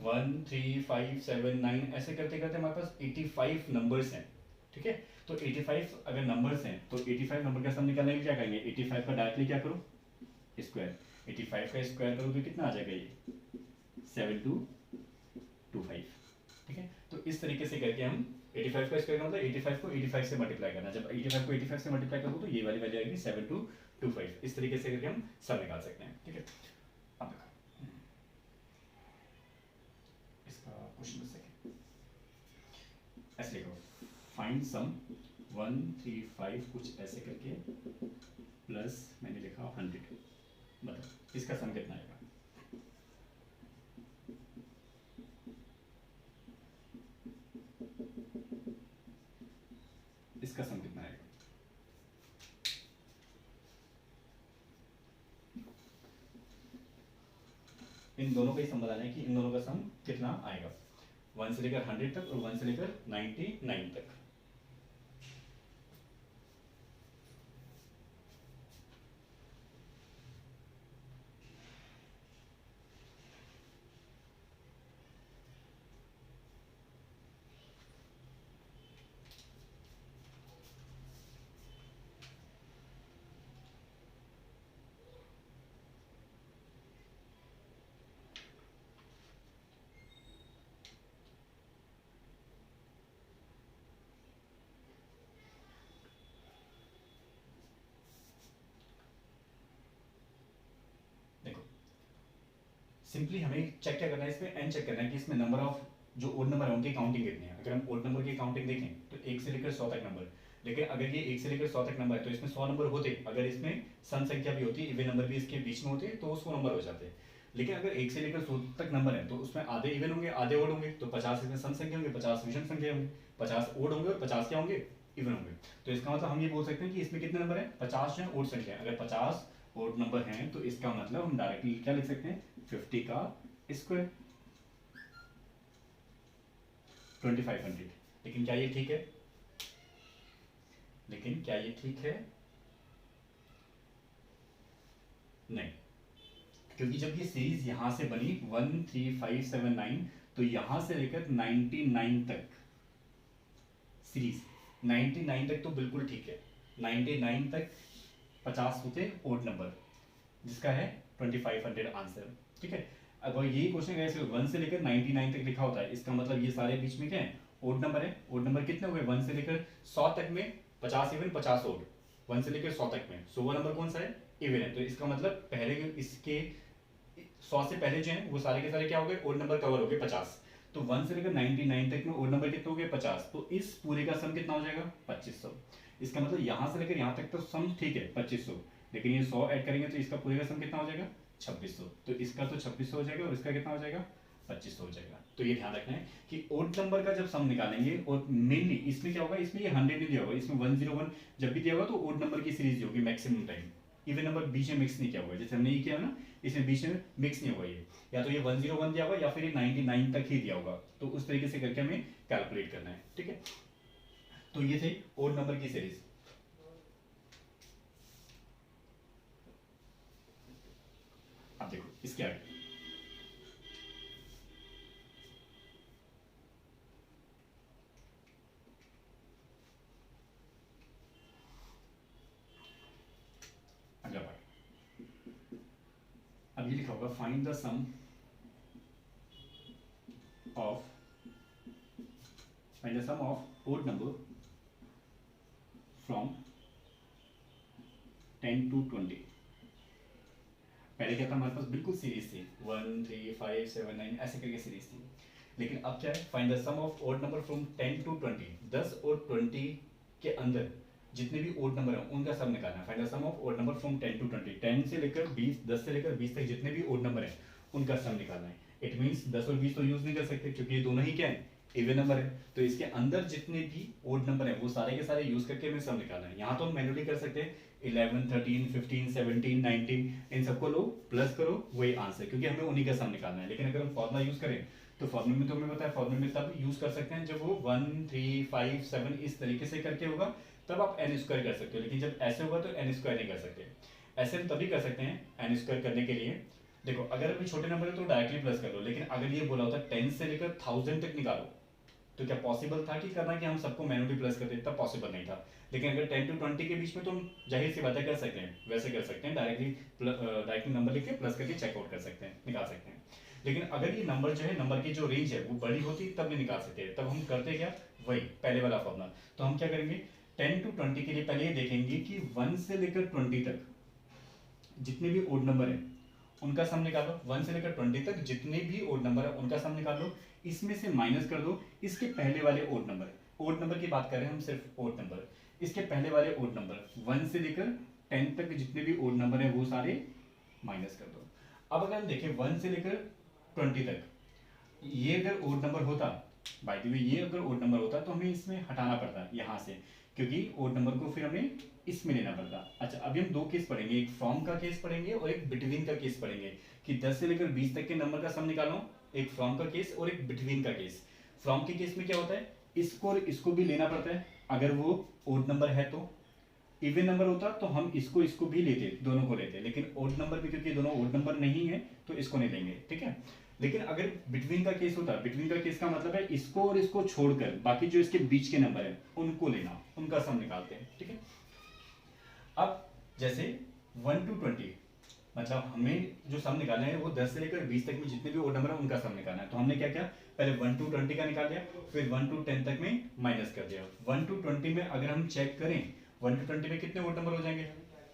1 3 5 7 9 ऐसे करते करते हमारे पास 85 नंबर्स हैं, ठीक है। तो 85 अगर नंबर्स हैं तो 85 नंबर का सम निकालने के लिए क्या करेंगे, 85 का डायरेक्टली क्या करो स्क्वायर, 85 का स्क्वायर करो तो कितना आ जाएगा ये 7225, ठीक है। तो इस तरीके से करके हम 85 का स्क्वायर का मतलब 85 को 85 से मल्टीप्लाई करना, जब 85 को 85 से मल्टीप्लाई करो तो ये वाली वैल्यू आएगी 7225, इस तरीके से करके हम सम निकाल सकते हैं, ठीक है। अब इसका क्वेश्चन ऐसे लिखो, फाइंड सम 1 3 5 कुछ ऐसे करके प्लस मैंने लिखा 100, बताओ इसका सम कितना आएगा। इसका सम कितना आएगा, इन दोनों का ही सम बताना है कि इन दोनों का सम कितना आएगा, 1 से लेकर 100 तक और 1 से लेकर 99 तक। सिंपली हमें चेक क्या करना है, इसमें एन चेक करना है कि इसमें नंबर ऑफ जो ओड नंबर है उनकी काउंटिंग कितनी है। अगर हम ओड नंबर की काउंटिंग देखें तो 1 से लेकर 100 तक नंबर, लेकिन अगर ये 1 से लेकर 100 तक नंबर है तो इसमें 100 नंबर होते, अगर इसमें सम संख्या भी होती, इवन नंबर भी इसके बीच में होते तो 100 नंबर हो जाते। लेकिन अगर 1 से लेकर 100 तक नंबर है तो उसमें आधे इवन होंगे आधे ओड होंगे, तो 50 इसमें सम संख्या होंगे 50 विषम संख्या होंगे, 50 ओड होंगे और 50 क्या होंगे इवन होंगे। तो इसका मतलब हम ये बोल सकते हैं कि इसमें कितने नंबर है 50 जो ओड संख्या, अगर 50 ओड नंबर हैं तो इसका मतलब हम डायरेक्टली क्या लिख सकते हैं 50 का स्क्वायर 2500, लेकिन क्या ये ठीक है? लेकिन क्या ये ठीक है? नहीं, क्योंकि जब ये सीरीज यहां से बनी 13579, तो यहां से लेकर 99 तक सीरीज, 99 तक तो बिल्कुल ठीक है। 99 तक 50 होते ओड नंबर, जिसका है 2500 आंसर। ठीक है, अगर यही क्वेश्चन ऐसे 1 से लेकर 99 तक लिखा होता है, इसका मतलब ये सारे बीच में क्या है? ओड नंबर है। ओड नंबर कितने हो गए? 1 से लेकर 100 तक में 50 इवन 50 ओड, 1 से लेकर 100 तक में। सो वो नंबर कौन सा है? इवन है। तो इसका मतलब पहले इसके 100 से पहले जो है वो सारे के सारे क्या हो गए? ओड नंबर कवर हो गए 50। तो 1 से लेकर 99 तक में ओड नंबर कितने हो गए? 50। तो इस पूरे का सम कितना हो जाएगा? 2500। इसका मतलब यहां से लेकर यहां तक तो सम ठीक है 2500, लेकिन ये 100 ऐड करेंगे तो इसका पूरे का सम कितना हो जाएगा? 2600। तो इसका तो 2600 हो जाएगा और इसका कितना हो जाएगा? 2500 हो जाएगा। तो ये ध्यान रखना है कि ओड नंबर का जब सम निकालेंगे, और मेनली इसमें क्या होगा? इसमें ये 100 नहीं दिया होगा, इसमें 101 जब भी दिया होगा तो ओड नंबर की सीरीज होगी मैक्सिमम टाइम। इवन नंबर बीच में मिक्स नहीं किया होगा, जैसे हमने ये किया ना, इसमें बीच में मिक्स नहीं होगा ये, या तो ये 101 दिया होगा या फिर ये 99 तक ही दिया होगा। तो उस तरीके से करके हमें कैलकुलेट करना है। ठीक है, तो ये थे ओड नंबर की सीरीज। अब देखो इसके आगे अगला पार्ट। अब ये लिखा होगा find the sum of odd number from 10 to 20। पहले क्या था हमारे पास? बिल्कुल सीरीज थी 1 3 5 7 9 ऐसे करके सीरीज थी। लेकिन अब क्या है? Find the sum of odd number from 10 to 20। 10 और 20 के अंदर जितने भी ओड नंबर हैं उनका सम निकालना है। Find the sum of odd number from 10 to 20। 10 से लेकर 20, 10 से लेकर 20 तक जितने भी ओड नंबर हैं उनका सम निकालना है। इट मींस 10 और 20 तो यूज नहीं कर सकते क्योंकि ये दोनों ही क्या है? इवन नंबर है। तो इसके अंदर जितने भी ओड नंबर है वो सारे के सारे यूज करके हमें सम निकालना है। यहाँ तो हम मैन्युअली कर सकते हैं 11 13 15 17 19, इन सबको लो प्लस करो वही आंसर, क्योंकि हमें उन्हीं का सम निकालना है। लेकिन अगर हम फॉर्मूला यूज करें तो फॉर्मूले में तो हमें पता है, फॉर्मूले में तब यूज कर सकते हैं जब वो 1 3 5 7 इस तरीके से करके होगा, तब आप एन स्क्वायर कर सकते हो। लेकिन जब ऐसे होगा तो एन स्क्वायर नहीं कर सकते। ऐसे हम तभी कर सकते हैं एन स्क्वायर करने के लिए। देखो अगर अभी छोटे नंबर है तो डायरेक्टली प्लस कर लो, लेकिन अगर ये बोला होता 10 से लेकर 1000 तक निकालो, तो क्या पॉसिबल था कि करना कि हम सबको मैन्युअली प्लस करते? तब पॉसिबल नहीं था। लेकिन अगर 10 to 20 के बीच में तो हम जाहिर सी बातें कर सकते हैं, वैसे कर सकते हैं, डायरेक्टली नंबर लिख के प्लस करके चेकआउट कर सकते हैं, निकाल सकते हैं। लेकिन अगर ये नंबर जो है, नंबर की जो रेंज है वो बड़ी होती तब नहीं निकाल सकते। तब हम करते क्या? वही पहले वाला फॉर्मूला। तो हम क्या करेंगे? 10 to 20 के लिए पहले ये देखेंगे कि 1 से लेकर 20 तक जितने भी ओड नंबर है उनका सम निकालो। 1 से लेकर 20 तक जितने भी ओड नंबर है उनका सम निकाल लो। इसमें से माइनस कर दो इसके पहले वाले ओड नंबर। ओड नंबर की बात कर रहे हैं हम, सिर्फ ओड नंबर। इसके पहले वाले ओड नंबर 1 से लेकर 10 तक जितने भी ओड नंबर है वो सारे माइनस कर दो। अब अगर हम देखें 1 से लेकर 20 तक, ये अगर ओड नंबर होता, बाय द वे ये अगर ओड नंबर होता तो हमें इसमें हटाना पड़ता यहाँ से, क्योंकि ओड नंबर को फिर हमें इसमें लेना पड़ता। अच्छा अभी हम दो केस पढ़ेंगे, एक फ्रॉम का केस पढ़ेंगे और एक बिटवीन का केस पढ़ेंगे कि 10 से लेकर 20 तक के नंबर का सम निकालो। एक फ्रॉम का केस और एक बिटवीन का केस। फ्रॉम के केस में क्या होता है? इसको और इसको भी लेना पड़ता है। अगर वो ओड नंबर है तो, इवन नंबर होता तो हम इसको इसको भी लेते, दोनों को लेते। लेकिन ओड नंबर भी क्योंकि दोनों ओड नंबर नहीं है तो इसको नहीं लेंगे। ठीक है, लेकिन अगर बिटवीन का केस होता, बिटवीन का केस का मतलब है इसको और इसको छोड़कर बाकी जो इसके बीच के नंबर है उनको लेना, उनका सम निकालते हैं। ठीक है, अब जैसे 1 to 20 मतलब हमें जो सम निकालना है वो 10 से लेकर 20 तक में जितने भी ओड नंबर है उनका सम निकालना है। तो हमने क्या किया? पहले 1 to 20 का निकाल दिया, फिर 1 to 10 तक में माइनस कर दिया। 1 to 20 में अगर हम चेक करें 1 to 20 में कितने ओड नंबर हो जाएंगे?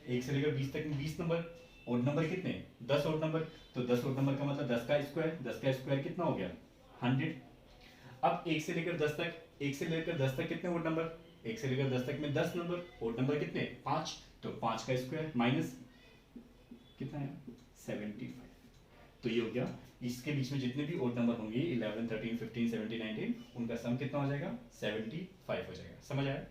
1 से लेकर 20 तक में 20 नंबर। ओड नंबर कितने? 10 ओड नंबर। तो 10 ओड नंबर का मतलब 10 का स्क्वायर, 10 का स्क्वायर कितना हो गया? 100। अब 1 से लेकर 10 तक, 1 से लेकर 10 तक कितने ओड नंबर? 1 से लेकर 10 तक में 10 नंबर। ओड नंबर कितने? 5। तो 5 का स्क्वायर माइनस कितना है? 75। तो ये हो गया, इसके बीच में जितने भी ओड नंबर होंगे 11 13 15 17 19 उनका सम कितना हो जाएगा? 75 हो जाएगा। समझ आया?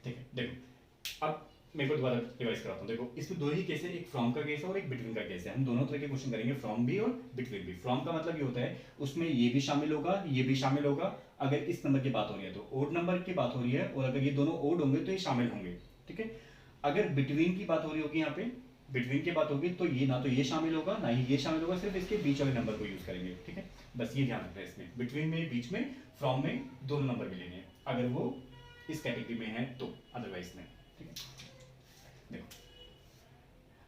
ठीक है, देखो अब मेरे को दोबारा रिवाइज कराता हूँ। देखो इसमें दो ही केस है, एक फ्रॉम का केस है और एक बिटवीन का केस है। हम दोनों तरह के क्वेश्चन करेंगे, फ्रॉम भी और बिटवीन भी। फ्रॉम का मतलब ये होता है उसमें ये भी शामिल होगा, ये भी शामिल होगा, अगर इस नंबर की बात हो रही है तो। ओड नंबर की बात हो रही है और अगर ये दोनों ओड होंगे तो ये शामिल होंगे, ठीक है। अगर बिटवीन की बात हो रही होगी, यहाँ पे बिटवीन की बात होगी तो ये ना तो ये शामिल होगा ना ही ये शामिल होगा, सिर्फ इसके बीच वाले नंबर को यूज करेंगे, ठीक है। बस ये ध्यान रखना है इसमें, बिटवीन में, बीच में, फ्रॉम में दोनों नंबर मिलेंगे अगर वो इस कैटेगरी में है तो, अदरवाइज में, ठीक है। देखो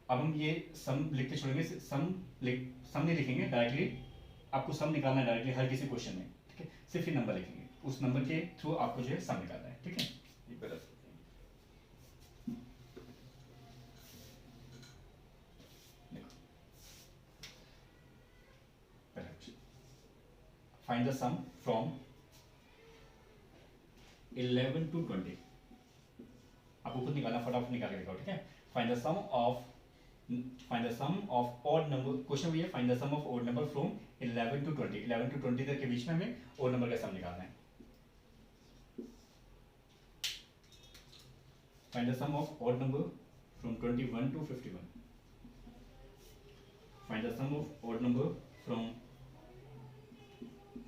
अब हम ये सम लिख के छोड़ेंगे, सम नहीं लिखेंगे डायरेक्टली, आपको सम निकालना है डायरेक्टली हर किसी क्वेश्चन में, ठीक है। सिर्फ ये नंबर लिखेंगे, उस नंबर के थ्रू आपको जो है सम निकालना है, ठीक है। ये पहला find the sum from 11 to 20। आपको खुद निकालना, फटाफट निकाल के दिखाओ, ठीक है। Find the sum of odd number, question भी है find the sum of odd number from 11 to 20। 11 to 20 तक के बीच में हमें ऑड नंबर का सम निकालना है। Find the sum of odd number from 21 to 51। Find the sum of odd number from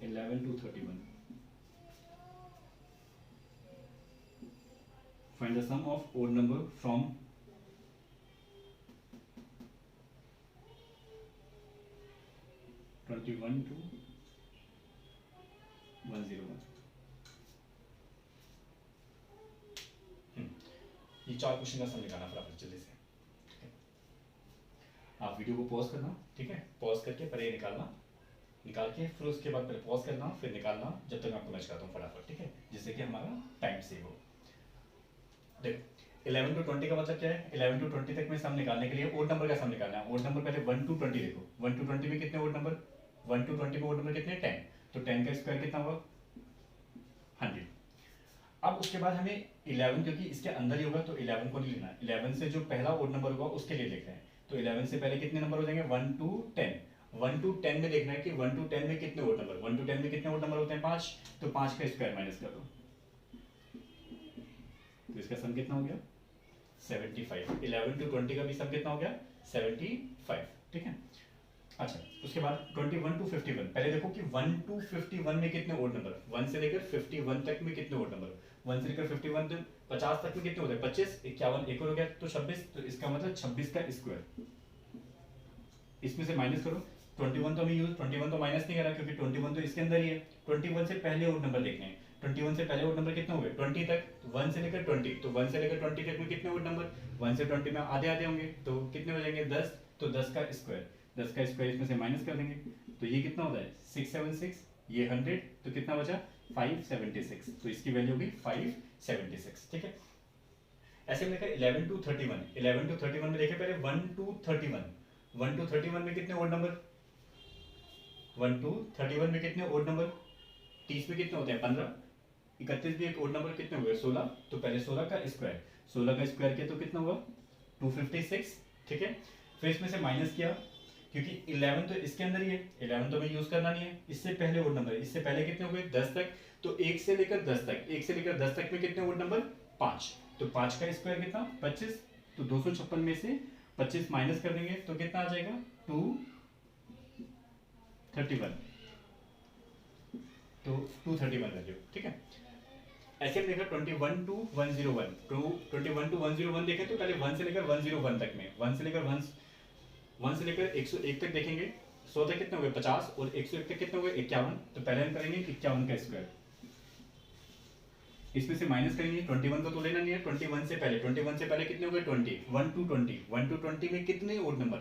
11 to 31। Find the sum of odd number from 21 to 101। ये चार question का सम निकालना फटाफट जल्दी से, ठीक है। आप वीडियो को पॉज करना, ठीक है, पॉज करके पहले ये निकालना, निकाल के फिर उसके बाद पहले पॉज करना, फिर निकालना, जब तक मैं आपको मैं कराता हूँ फटाफट, ठीक है, जिससे कि हमारा टाइम सेव हो। देखो 11 to 20 का मतलब क्या है, 11 to 20 तक में सम निकालने के लिए ओड नंबर का सम निकालना है। ओड नंबर पहले 1 to 20 देखो, 1 to 20 में कितने ओड नंबर, 1 to 20 में ओड नंबर कितने, 10, तो 10 का स्क्वायर कितना हुआ 100। अब उसके बाद हमें 11, क्योंकि इसके अंदर ही होगा तो 11 को नहीं लेना, 11 से जो पहला ओड नंबर होगा उसके लिए लिख रहे हैं, तो 11 से पहले कितने नंबर हो जाएंगे 1 to 10। 1 to 10 में देखना है कि 1 to 10 में कितने ओड नंबर, 1 to 10 में कितने ओड नंबर होते हैं 5, तो 5 का स्क्वायर माइनस कर दो, तो इसका सम कितना हो गया 75। 11 to 20 का भी सम कितना हो गया 75, ठीक है। अच्छा उसके बाद 21 to 51, पहले देखो कि 1 to 51 में कितने ओड नंबर, 1 से लेकर 51 तक में कितने ओड नंबर, 1 से लेकर 51 तक 50 तक में कितने होते हैं 25, 51 एक और हो गया तो 26, तो इसका मतलब 26 का स्क्वायर, इसमें से माइनस करो। 21 तो हमें यूज, 21 तो माइनस नहीं करा क्योंकि 21 तो इसके अंदर ही है। 21 से पहले ओड नंबर देखने हैं, 21 से पहले ओड नंबर कितने हो गए 20 तक, 1 से लेकर 20, तो 1 से लेकर 20 तक में कितने ओड नंबर, 1 से 20 में आधे आधे होंगे तो कितने हो जाएंगे 10, तो 10 का स्क्वायर, 10 का स्क्वायर इसमें से माइनस कर देंगे, तो ये कितना होता है 676, ये 100, तो कितना बचा 576, तो इसकी वैल्यू होगी 576, ठीक है। ऐसे में देखा 11 to 31, 11 to 31 में देखे पहले 1 to 31, 1 to 31 में कितने ओड नंबर, 1 to 31 में कितने ओड नंबर, 30 में कितने होते हैं 15, 31 भी एक ओड नंबर कितने हुए 16, तो पहले 16 का स्क्वायर, 16 का स्क्वायर किया तो कितना हुआ 256, ठीक है। फिर इसमें से माइनस किया क्योंकि 11 तो इसके अंदर ही है, 11 तो हमें यूज करना नहीं है, इससे पहले ओड नंबर, इससे पहले कितने हो गए 10 तक, तो 1 से लेकर 10 तक, 1 से लेकर 10 तक में कितने ओड नंबर 5, तो 5 का स्क्वायर कितना 25, तो 256 में से 25 माइनस कर देंगे तो कितना आ जाएगा 231, तो 231 वैल्यू, ठीक है। ऐसे देखा 21 to 101, तो 21 to 101 देखें तो पहले 1 से लेकर 101 तक में, 1 से लेकर 101 तक देखेंगे, 100 तक कितने हो गए 50 और 101 तक कितने हो गए 51, तो पहले हम करेंगे 51 का स्क्वायर, इसमें से माइनस करेंगे, 21 को तो लेना नहीं है, 21 से पहले कितने हो गए 20, 1 to 20, 1 to 20 में कितने ओड नंबर,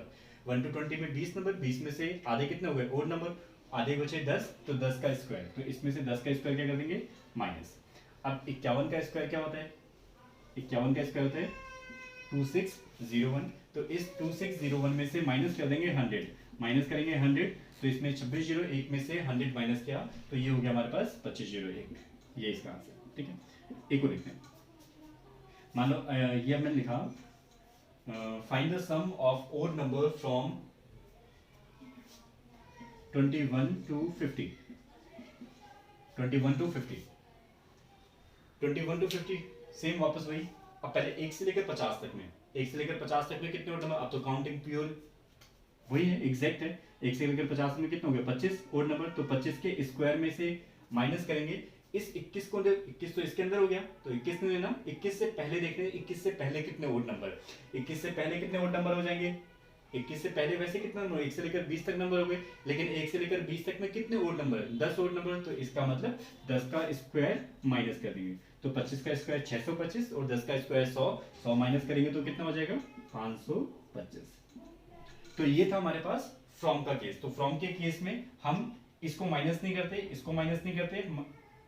1 to 20 में 20 नंबर, 20 में से आधे कितने हो गए ओड नंबर, आधे बचे 10, तो 10 का स्क्वायर, तो इसमें से 10 का स्क्वायर क्या कर देंगे माइनस। अब 51 का स्क्वायर क्या होता है, 51 का स्क्वायर होता है 2601, तो इस 2601 में से माइनस कर देंगे 100, माइनस करेंगे 100, तो इसमें 2601 में से 100 माइनस किया तो ये हो गया हमारे पास 2501, ये इसका आंसर, ठीक है। एक को लिखते हैं, मान लो ये हमने लिखा find the sum of odd number from 21 to 50, 21 to 50, 21 to 50 same वापस वही अब पहले 1 से लेकर 50 तक में, 1 से लेकर 50 तक में कितने ओड नंबर, अब तो काउंटिंग प्योर वही है, एग्जैक्ट है। 1 से लेकर 50 में कितने हो गए 25 ओड नंबर, तो 25 के स्क्वायर में से माइनस करेंगे इस 21 को, 21 तो इसके अंदर हो गया, तो 21 नहीं लेना, 21 से पहले देखते हैं 21 से पहले कितने ओड नंबर, 21 से पहले कितने ओड नंबर हो जाएंगे, 21 से पहले वैसे कितना नंबर, 1 से लेकर 20 तक नंबर हो गए, लेकिन 1 से लेकर 20 तक में कितने ओड नंबर, 10 ओड नंबर, तो इसका मतलब 10 का स्क्वायर माइनस कर देंगे, तो 25 का स्क्वायर 625 और 10 का स्क्वायर 100, 100 माइनस करेंगे तो कितना हो जाएगा 525। तो ये था हमारे पास फ्रॉम का केस। तो फ्रॉम के केस में हम इसको माइनस नहीं करते, इसको माइनस नहीं करते,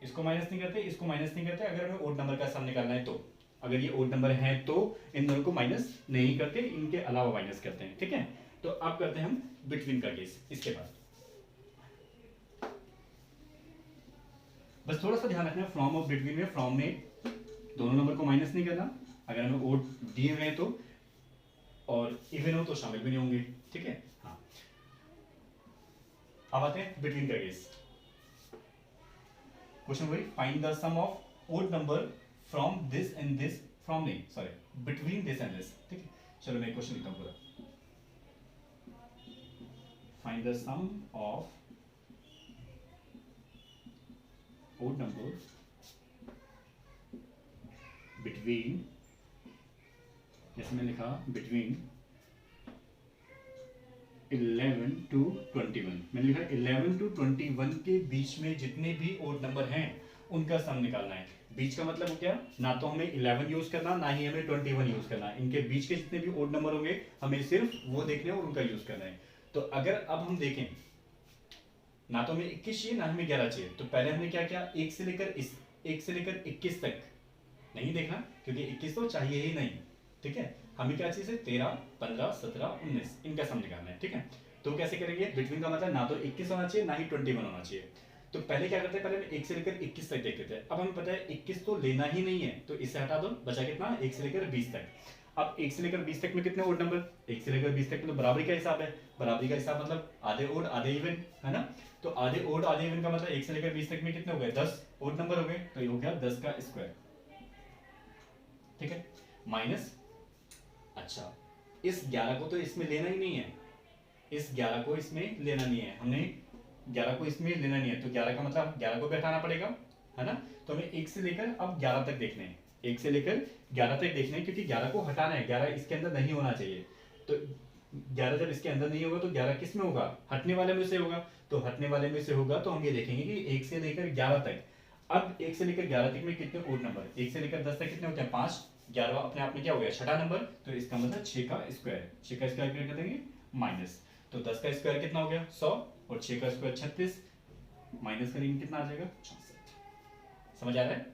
इसको माइनस नहीं करते, इसको माइनस नहीं करते, अगर हमें ओड नंबर का सम निकालना है तो, अगर ये ओड नंबर है तो इन दोनों को माइनस नहीं करते, इनके अलावा माइनस करते हैं, ठीक है। तो अब करते हैं हम बिटवीन का केस। इसके बाद बस थोड़ा सा ध्यान रखना, फ्रॉम और बिटवीन में, फ्रॉम में दोनों नंबर को माइनस नहीं करना, अगर हमें ओड दिए हुए हैं तो, और इवन हो तो शामिल भी नहीं होंगे, ठीक है। हाँ, अब आते हैं बिटवीन का केस। क्वेश्चन वही, find the sum of odd number from this and this, from नहीं sorry between this and this, ठीक है। चलो मैं क्वेश्चन लिखता हूं पूरा, find the sum of odd number between, जैसे मैंने लिखा बिटवीन 11 to 21, मैंने लिखा 11 to 21 के बीच में जितने भी ओड नंबर हैं उनका सम निकालना है। बीच का मतलब क्या, ना तो हमें 11 यूज करना, ना ही हमें 21 यूज करना, इनके बीच के जितने भी ओड नंबर होंगे हमें सिर्फ वो देखने और उनका यूज करना है। तो अगर अब हम देखें, ना तो हमें 21 चाहिए ना हमें 11 चाहिए, तो पहले हमने क्या किया, 1 से लेकर 21 तक नहीं देखना, क्योंकि 21 तो चाहिए ही नहीं, ठीक है। हमें क्या चाहिए, 13, 15, 17, 19 इनका सम निकालना है, ठीक है। तो कैसे करेंगे, बिटवीन का मतलब ना तो 21 होना चाहिए ना ही 21 होना चाहिए। तो पहले क्या करते हैं, पहले हम 1 से लेकर 21 तक देखते थे। अब हमें पता है 21 तो लेना ही नहीं है, तो इससे हटा दो, बचा कितना 1 से लेकर 20 तक। अब 1 से लेकर 20 तक में कितने ओड नंबर, 1 से लेकर 20 तक में तो बराबरी का हिसाब है, बराबरी का हिसाब मतलब आधे ओड आधे इवन, है ना। तो आधे ओड आधे इवन का मतलब 1 से लेकर 20 तक में कितने हो गए 10 ओड नंबर हो गए, तो ये हो गया 10 का स्क्वायर, ठीक है, माइनस, अच्छा इस 11 को तो इसमें लेना ही नहीं है, इस 11 को इसमें लेना नहीं है, हमने 11 को इसमें लेना नहीं है, तो 11 का मतलब 11 को भी हटाना पड़ेगा, है ना। तो हमें 1 से लेकर अब 11 तक देखने हैं, 1 से लेकर 11 तक देखने हैं, क्योंकि 11 को हटाना है, 11 इसके अंदर नहीं होना चाहिए। तो 11 जब इसके अंदर नहीं होगा तो 11 किस में होगा, हटने वाले में से होगा, तो हटने वाले में से होगा तो हम ये देखेंगे कि 1 से लेकर 11 तक, अब 1 से लेकर 11 तक में कितने ओड नंबर, 1 से लेकर 10 तक कितने होते हैं 5, 11 अपने आप में क्या हो गया छठा नंबर, तो इसका मतलब 6 का स्क्वायर, 6 का स्क्वायर क्या कर देंगे माइनस, तो 10 का स्क्वायर कितना हो गया 100 और 6 का स्क्वायर 36, माइनस करेंगे कितना आ जाएगा 66। समझ आ रहा है,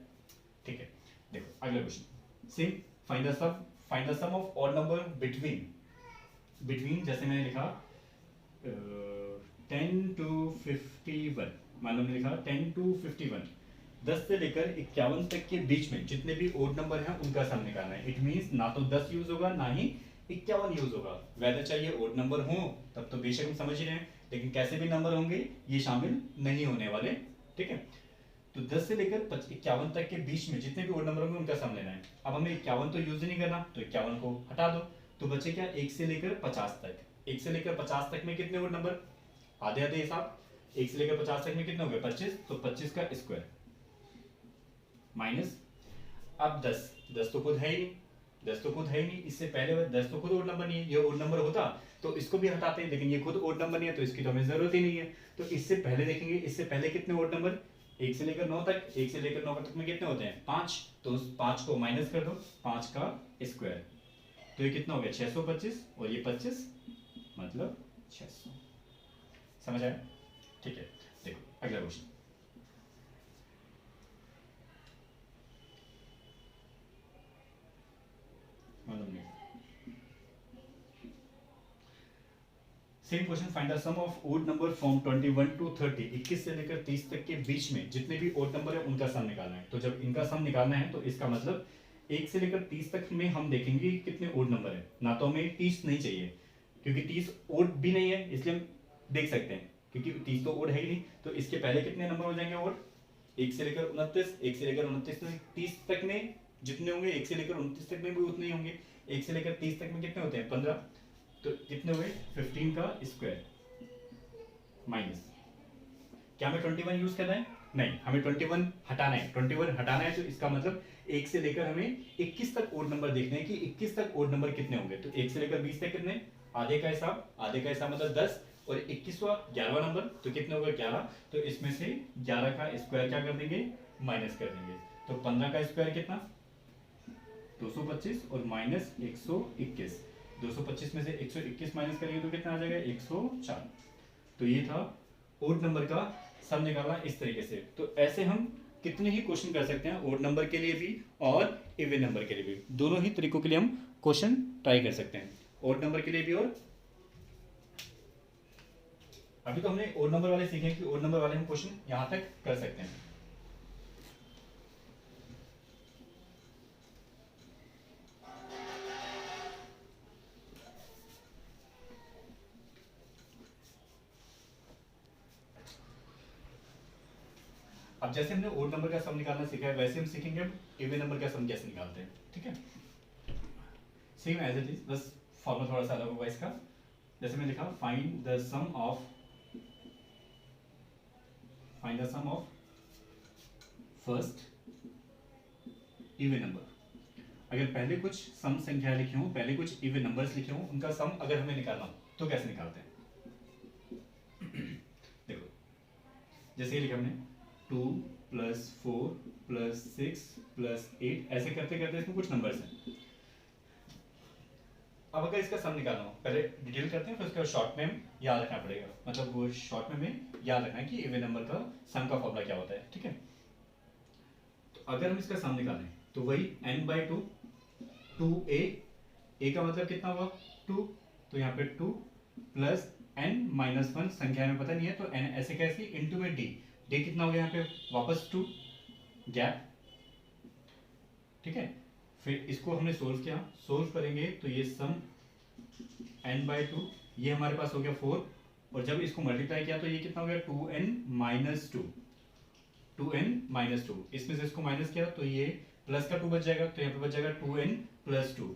ठीक है। देखो अगला question, same, find the sum of odd number between जैसे मैंने लिखा 10 to 51, मान लो मैंने लिखा 10 to 51, 10 से लेकर 51 तक के बीच में जितने भी ओड नंबर हैं उनका सम निकालना है। इट मींस ना तो 10 यूज होगा ना ही 51 यूज होगा, वैसे चाहिए ओड नंबर हो तब तो बेशक हम समझ ही रहे हैं, लेकिन कैसे भी नंबर होंगे ये शामिल नहीं होने वाले, ठीक है। तो 10 से लेकर 51 तक के बीच में जितने भी ओड नंबर होंगे उनका सम लेना है। अब हमें 51 तो यूज ही नहीं करना, तो 51 को हटा दो, तो बचे क्या 1 से लेकर 50 तक, 1 से लेकर 50 तक में कितने ओड नंबर, आधे आधे हिसाब, 1 से लेकर 50 तक में कितने हो गए 25, तो 25 का स्क्वायर माइनस, अब 10 तो खुद है ही नहीं, 10 तो खुद है ही नहीं, इससे पहले 10 तो खुद ओड नंबर नहीं है, ये ओड नंबर होता तो इसको भी हटाते हैं, लेकिन ये खुद ओड नंबर नहीं है तो इसकी तो हमें जरूरत ही नहीं है। तो इससे पहले देखेंगे, इससे पहले कितने ओड नंबर 1 से लेकर 9 तक, 1 से लेकर 9 तक में कितने होते हैं 5, तो उस 5 को माइनस कर दो, 5 का स्क्वायर, तो ये कितना हो गया 625 और ये 25 मतलब 600। समझ आया, ठीक है। देखो अगला question, same question, find the sum of odd number from 21 to 30, 21 से लेकर 30 तक के बीच में जितने भी ओड नंबर है उनका सम निकालना है। तो जब इनका सम निकालना है तो इसका मतलब 1 से लेकर 30 तक में हम देखेंगे कितने ओड नंबर है, ना तो हमें 30 नहीं चाहिए क्योंकि 30 ओड भी नहीं है, इसलिए हम देख सकते हैं क्योंकि 30 तो ओड है ही नहीं, तो इसके पहले कितने नंबर हो जाएंगे ओड, 1 से लेकर 29, 1 से लेकर 29 तक 30 तक में जितने होंगे 1 से लेकर 29 तक में भी उतने ही होंगे। 1 से लेकर 30 तक में कितने होते हैं? 15। तो कितने हुए? 15 का स्क्वायर माइनस, क्या हमें 21 यूज करना है? नहीं, हमें 21 हटाना है। 21 हटाना है तो इसका मतलब 1 से लेकर हमें 21 तक ओड नंबर देखने हैं कि 21 तक ओड नंबर कितने होंगे। तो 1 से लेकर 20 तक कितने? आधे का हिसाब, आधे का हिसाब मतलब 10, और 21वां 11वां नंबर, तो कितने होगा? 11। तो इसमें से 11 का स्क्वायर क्या कर देंगे? माइनस कर देंगे। तो 15 का स्क्वायर कितना? 225 और माइनस 121। 225 में से 121 माइनस करेंगे तो कितना आ जाएगा? 104। तो ये था ओड नंबर का सम निकालना इस तरीके से। तो ऐसे हम कितने ही क्वेश्चन कर सकते हैं, ओड नंबर के लिए भी और इवन नंबर के लिए भी, दोनों ही तरीकों के लिए हम क्वेश्चन ट्राई कर सकते हैं, ओड नंबर के लिए भी। और अभी तो हमने ओड नंबर वाले सीखे कि ओड नंबर वाले हम क्वेश्चन यहां तक कर सकते हैं। अब जैसे हमने ओड नंबर का सम निकालना सीखा है, वैसे हम सीखेंगे अब इवन नंबर का सम कैसे निकालते हैं। ठीक है, सेम एज इट इज, बस फॉर्मूला थोड़ा सा अलग होगा इसका। जैसे मैं लिखा find the sum of first even number. अगर पहले कुछ सम संख्या लिखी हो, पहले कुछ इवन नंबर्स लिखे हो, उनका सम अगर हमें निकालना हो तो कैसे निकालते हैं? देखो, जैसे ये लिखा हमने 2 + 4 + 6 + 8, ऐसे करते करते इसमें कुछ नंबर्स हैं। अब अगर इसका सम निकालना हो, पहले डिटेल करते हैं, फिर उसके बाद शॉर्ट में हम याद रखना पड़ेगा, मतलब वो शॉर्ट में हमें याद रखना है कि इवन नंबर का सम का फॉर्मूला क्या होता है। ठीक है, तो अगर हम इसका सम निकालें तो वही n/2, 2a, a का मतलब कितना हुआ? 2, तो यहाँ पे 2 + n-1 संख्या में पता नहीं है, तो n ऐसे कैसे इंटू में d, d कितना हो गया यहाँ पे? वापस 2, गैप। ठीक है, फिर इसको हमने सोल्व किया, सोल्व करेंगे तो ये सम n/2, ये हमारे पास हो गया 4, और जब इसको मल्टीप्लाई किया तो ये कितना हो गया? 2n-2, 2n-2, इसमें से इसको माइनस किया तो ये प्लस का 2 बच जाएगा, तो यहाँ पे बच जाएगा 2n+2,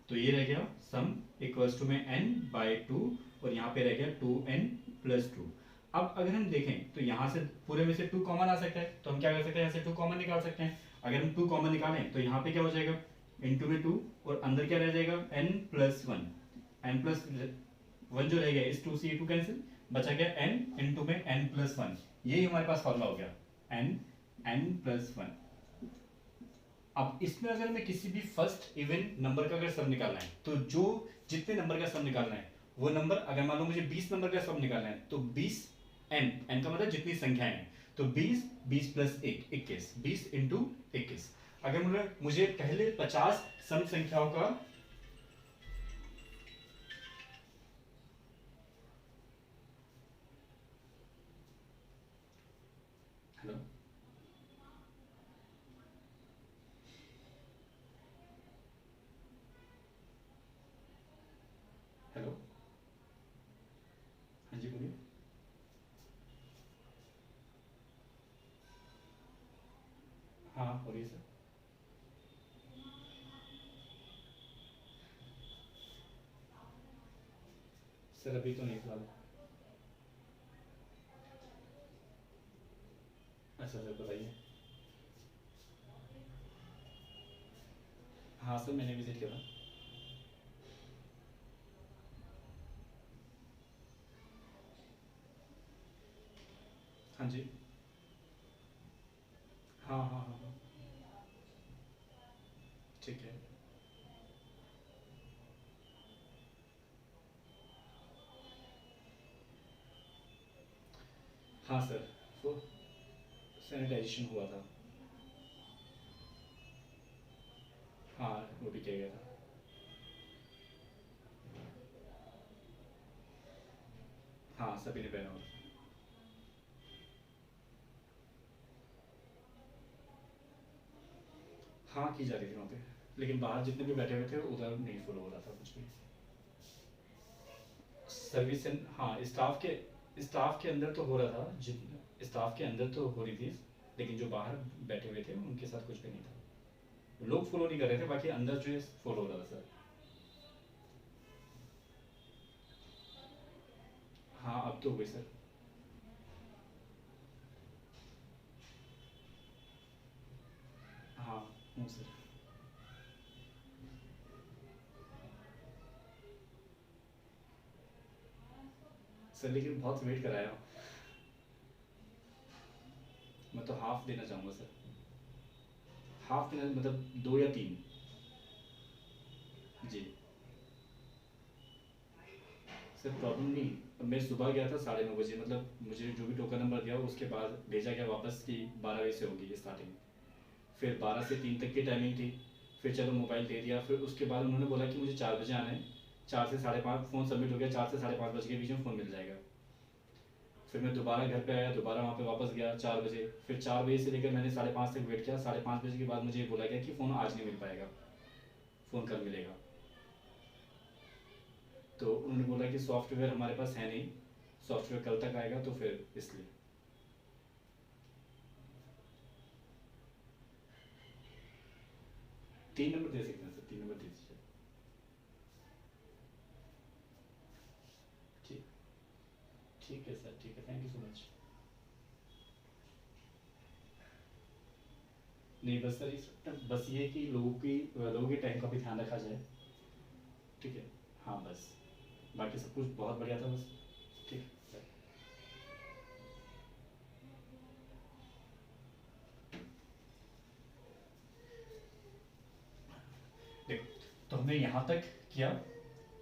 तो ये रह गया सम इक्वल्स टू में n/2, और यहाँ पे रह गया 2n+2। अब अगर हम देखें तो यहाँ से पूरे में से 2 कॉमन आ सकता है, तो हम क्या कर सकते हैं? यहाँ से 2 कॉमन निकाल सकते हैं। अगर हम 2 कॉमन निकालें तो यहाँ पे क्या हो जाएगा? इंटू में 2, और अंदर क्या रह जाएगा? n+1, n+1 जो रह गया, इस 2 से ये 2 कैंसिल, बचा गया n इंटू में n+1, यही हमारे पास फॉर्मूला हो गया n+1। अब इसमें अगर हमें किसी भी फर्स्ट इवन नंबर का अगर सम निकालना है, तो जो जितने नंबर का सम निकालना है वो नंबर, अगर मान लो मुझे 20 नंबर का सम निकालना है, तो 20 n का मतलब जितनी संख्याएं हैं, तो 20 20 + 1 21, 20 × 21। अगर मुझे पहले 50 सम संख्याओं का, हेलो, हेलो, हाँ जी बोलिए। हाँ हो रही है सर। सर अभी तो नहीं फिलहाल। अच्छा सर बताइए। हाँ सर मैंने विजिट किया था। हाँ जी। हाँ हाँ हाँ हाँ, ठीक है। हाँ सर, वो सैनिटाइजेशन हुआ था। हाँ वो भी किया गया था। हाँ सभी ने पहना हुआ। हाँ की जा रही थी वहाँ पे, लेकिन बाहर जितने भी बैठे हुए थे उधर नहीं फॉलो हो रहा था कुछ भी। सर्विस एंड हाँ, स्टाफ के अंदर तो हो रहा था, जितने स्टाफ के अंदर तो हो रही थी, लेकिन जो बाहर बैठे हुए थे उनके साथ कुछ भी नहीं था। लोग फॉलो नहीं कर रहे थे, बाकी अंदर जो है फॉलो हो रहा था सर। हाँ अब तो हो गई सर। हाँ हूँ सर। सर लेकिन बहुत वेट कराया। मैं तो हाफ देना चाहूँगा सर। हाफ देना मतलब 2 या 3। जी सर प्रॉब्लम नहीं। अब मैं सुबह गया था 9:30 बजे, मतलब मुझे जो भी टोकन नंबर दिया उसके बाद भेजा गया वापस कि 12 बजे से होगी स्टार्टिंग। फिर 12 से 3 तक की टाइमिंग थी। फिर चलो मोबाइल दे दिया, फिर उसके बाद उन्होंने बोला कि मुझे 4 बजे आना है। 4 से 5:30 फ़ोन सबमिट हो गया, 4 से 5:30 बजे के बीच में फ़ोन मिल जाएगा। फिर मैं दोबारा घर पे आया, दोबारा वहाँ पे वापस गया 4 बजे। फिर 4 बजे से लेकर मैंने 5:30 तक वेट किया। 5:30 बजे के बाद मुझे बोला गया कि फ़ोन आज नहीं मिल पाएगा, फ़ोन कल मिलेगा। तो उन्होंने बोला कि सॉफ्टवेयर हमारे पास है नहीं, सॉफ्टवेयर कल तक आएगा, तो फिर इसलिए 3 नंबर दे सकते हैं सर, 3 नंबर दे दीजिए। ठीक। ठीक है सर, ठीक है, थैंक यू सो मच। नहीं बस सर बस ये कि लोगों के टाइम का भी ध्यान रखा जाए। ठीक है। हाँ बस, बाकी सब कुछ बहुत बढ़िया था बस। ठीक है। देख, तो हमने यहाँ तक किया।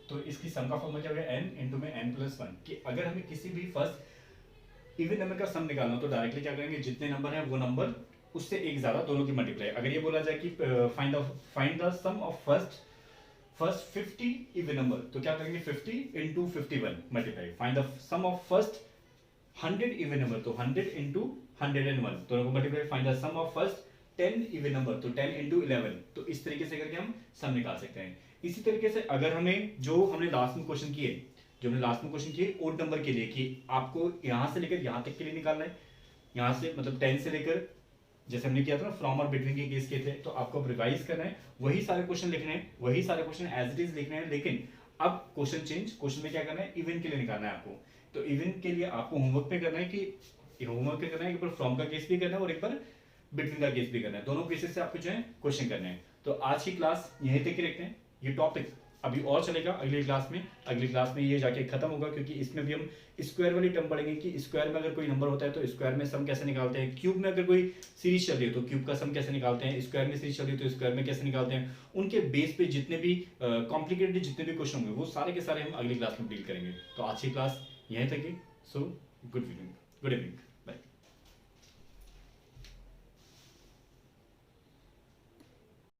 तो इसकी सम का फॉर्मूला क्या हो गया, n इंटू में n+1, कि अगर हमें किसी भी फर्स्ट इवन नंबर का सम निकालना हो तो डायरेक्टली क्या करेंगे, जितने नंबर हैं वो नंबर उससे एक ज्यादा, दोनों की मल्टीप्लाई। अगर ये बोला जाए कि find the sum of first 50 even number, तो क्या करेंगे 50 into 51 multiply. Find the sum of first 100 even number, तो 100 इंटू 101 दोनों को multiply. Find the sum of first 10 even number, तो 10 इंटू 11। तो इस तरीके से करके हम सम निकाल सकते हैं। इसी तरीके से अगर हमें जो हमने लास्ट में क्वेश्चन किए, जो हमने लास्ट में क्वेश्चन किए ओड नंबर के लिए, कि आपको यहां से लेकर यहां तक के लिए निकालना है, यहां से मतलब 10 से लेकर, जैसे हमने किया था ना फ्रॉम और बिटवीन के केस के थे, तो आपको अब रिवाइज करना है, वही सारे क्वेश्चन लिखने हैं, वही सारे क्वेश्चन एज इट इज लिखने हैं, लेकिन अब क्वेश्चन चेंज, क्वेश्चन में क्या करना है, इवन के लिए निकालना है आपको। तो इवन के लिए आपको होमवर्क पे करना है कि होमवर्क पे करना है, एक बार फ्रॉम का केस भी करना है और एक बार बिटवीन का केस भी करना है। दोनों केसेस से आपको जो है क्वेश्चन करने हैं। तो आज की क्लास यहीं तक ही रखते हैं। ये टॉपिक अभी और चलेगा अगली क्लास में। अगली क्लास में ये जाके खत्म होगा, क्योंकि इसमें भी हम स्क्वायर वाली टर्म पढ़ेंगे कि स्क्वायर में अगर कोई नंबर होता है तो स्क्वायर में सम कैसे निकालते हैं, क्यूब में अगर कोई सीरीज चल रही है तो क्यूब का सम कैसे निकालते हैं, स्क्वायर में सीरीज चल रही है तो स्क्वायर में कैसे निकालते हैं। उनके बेस पे जितने भी कॉम्प्लिकेटेड जितने भी क्वेश्चन होंगे वो सारे के सारे हम अगली क्लास में डील करेंगे। तो आज की क्लास यहीं तक ही। So good evening, good evening.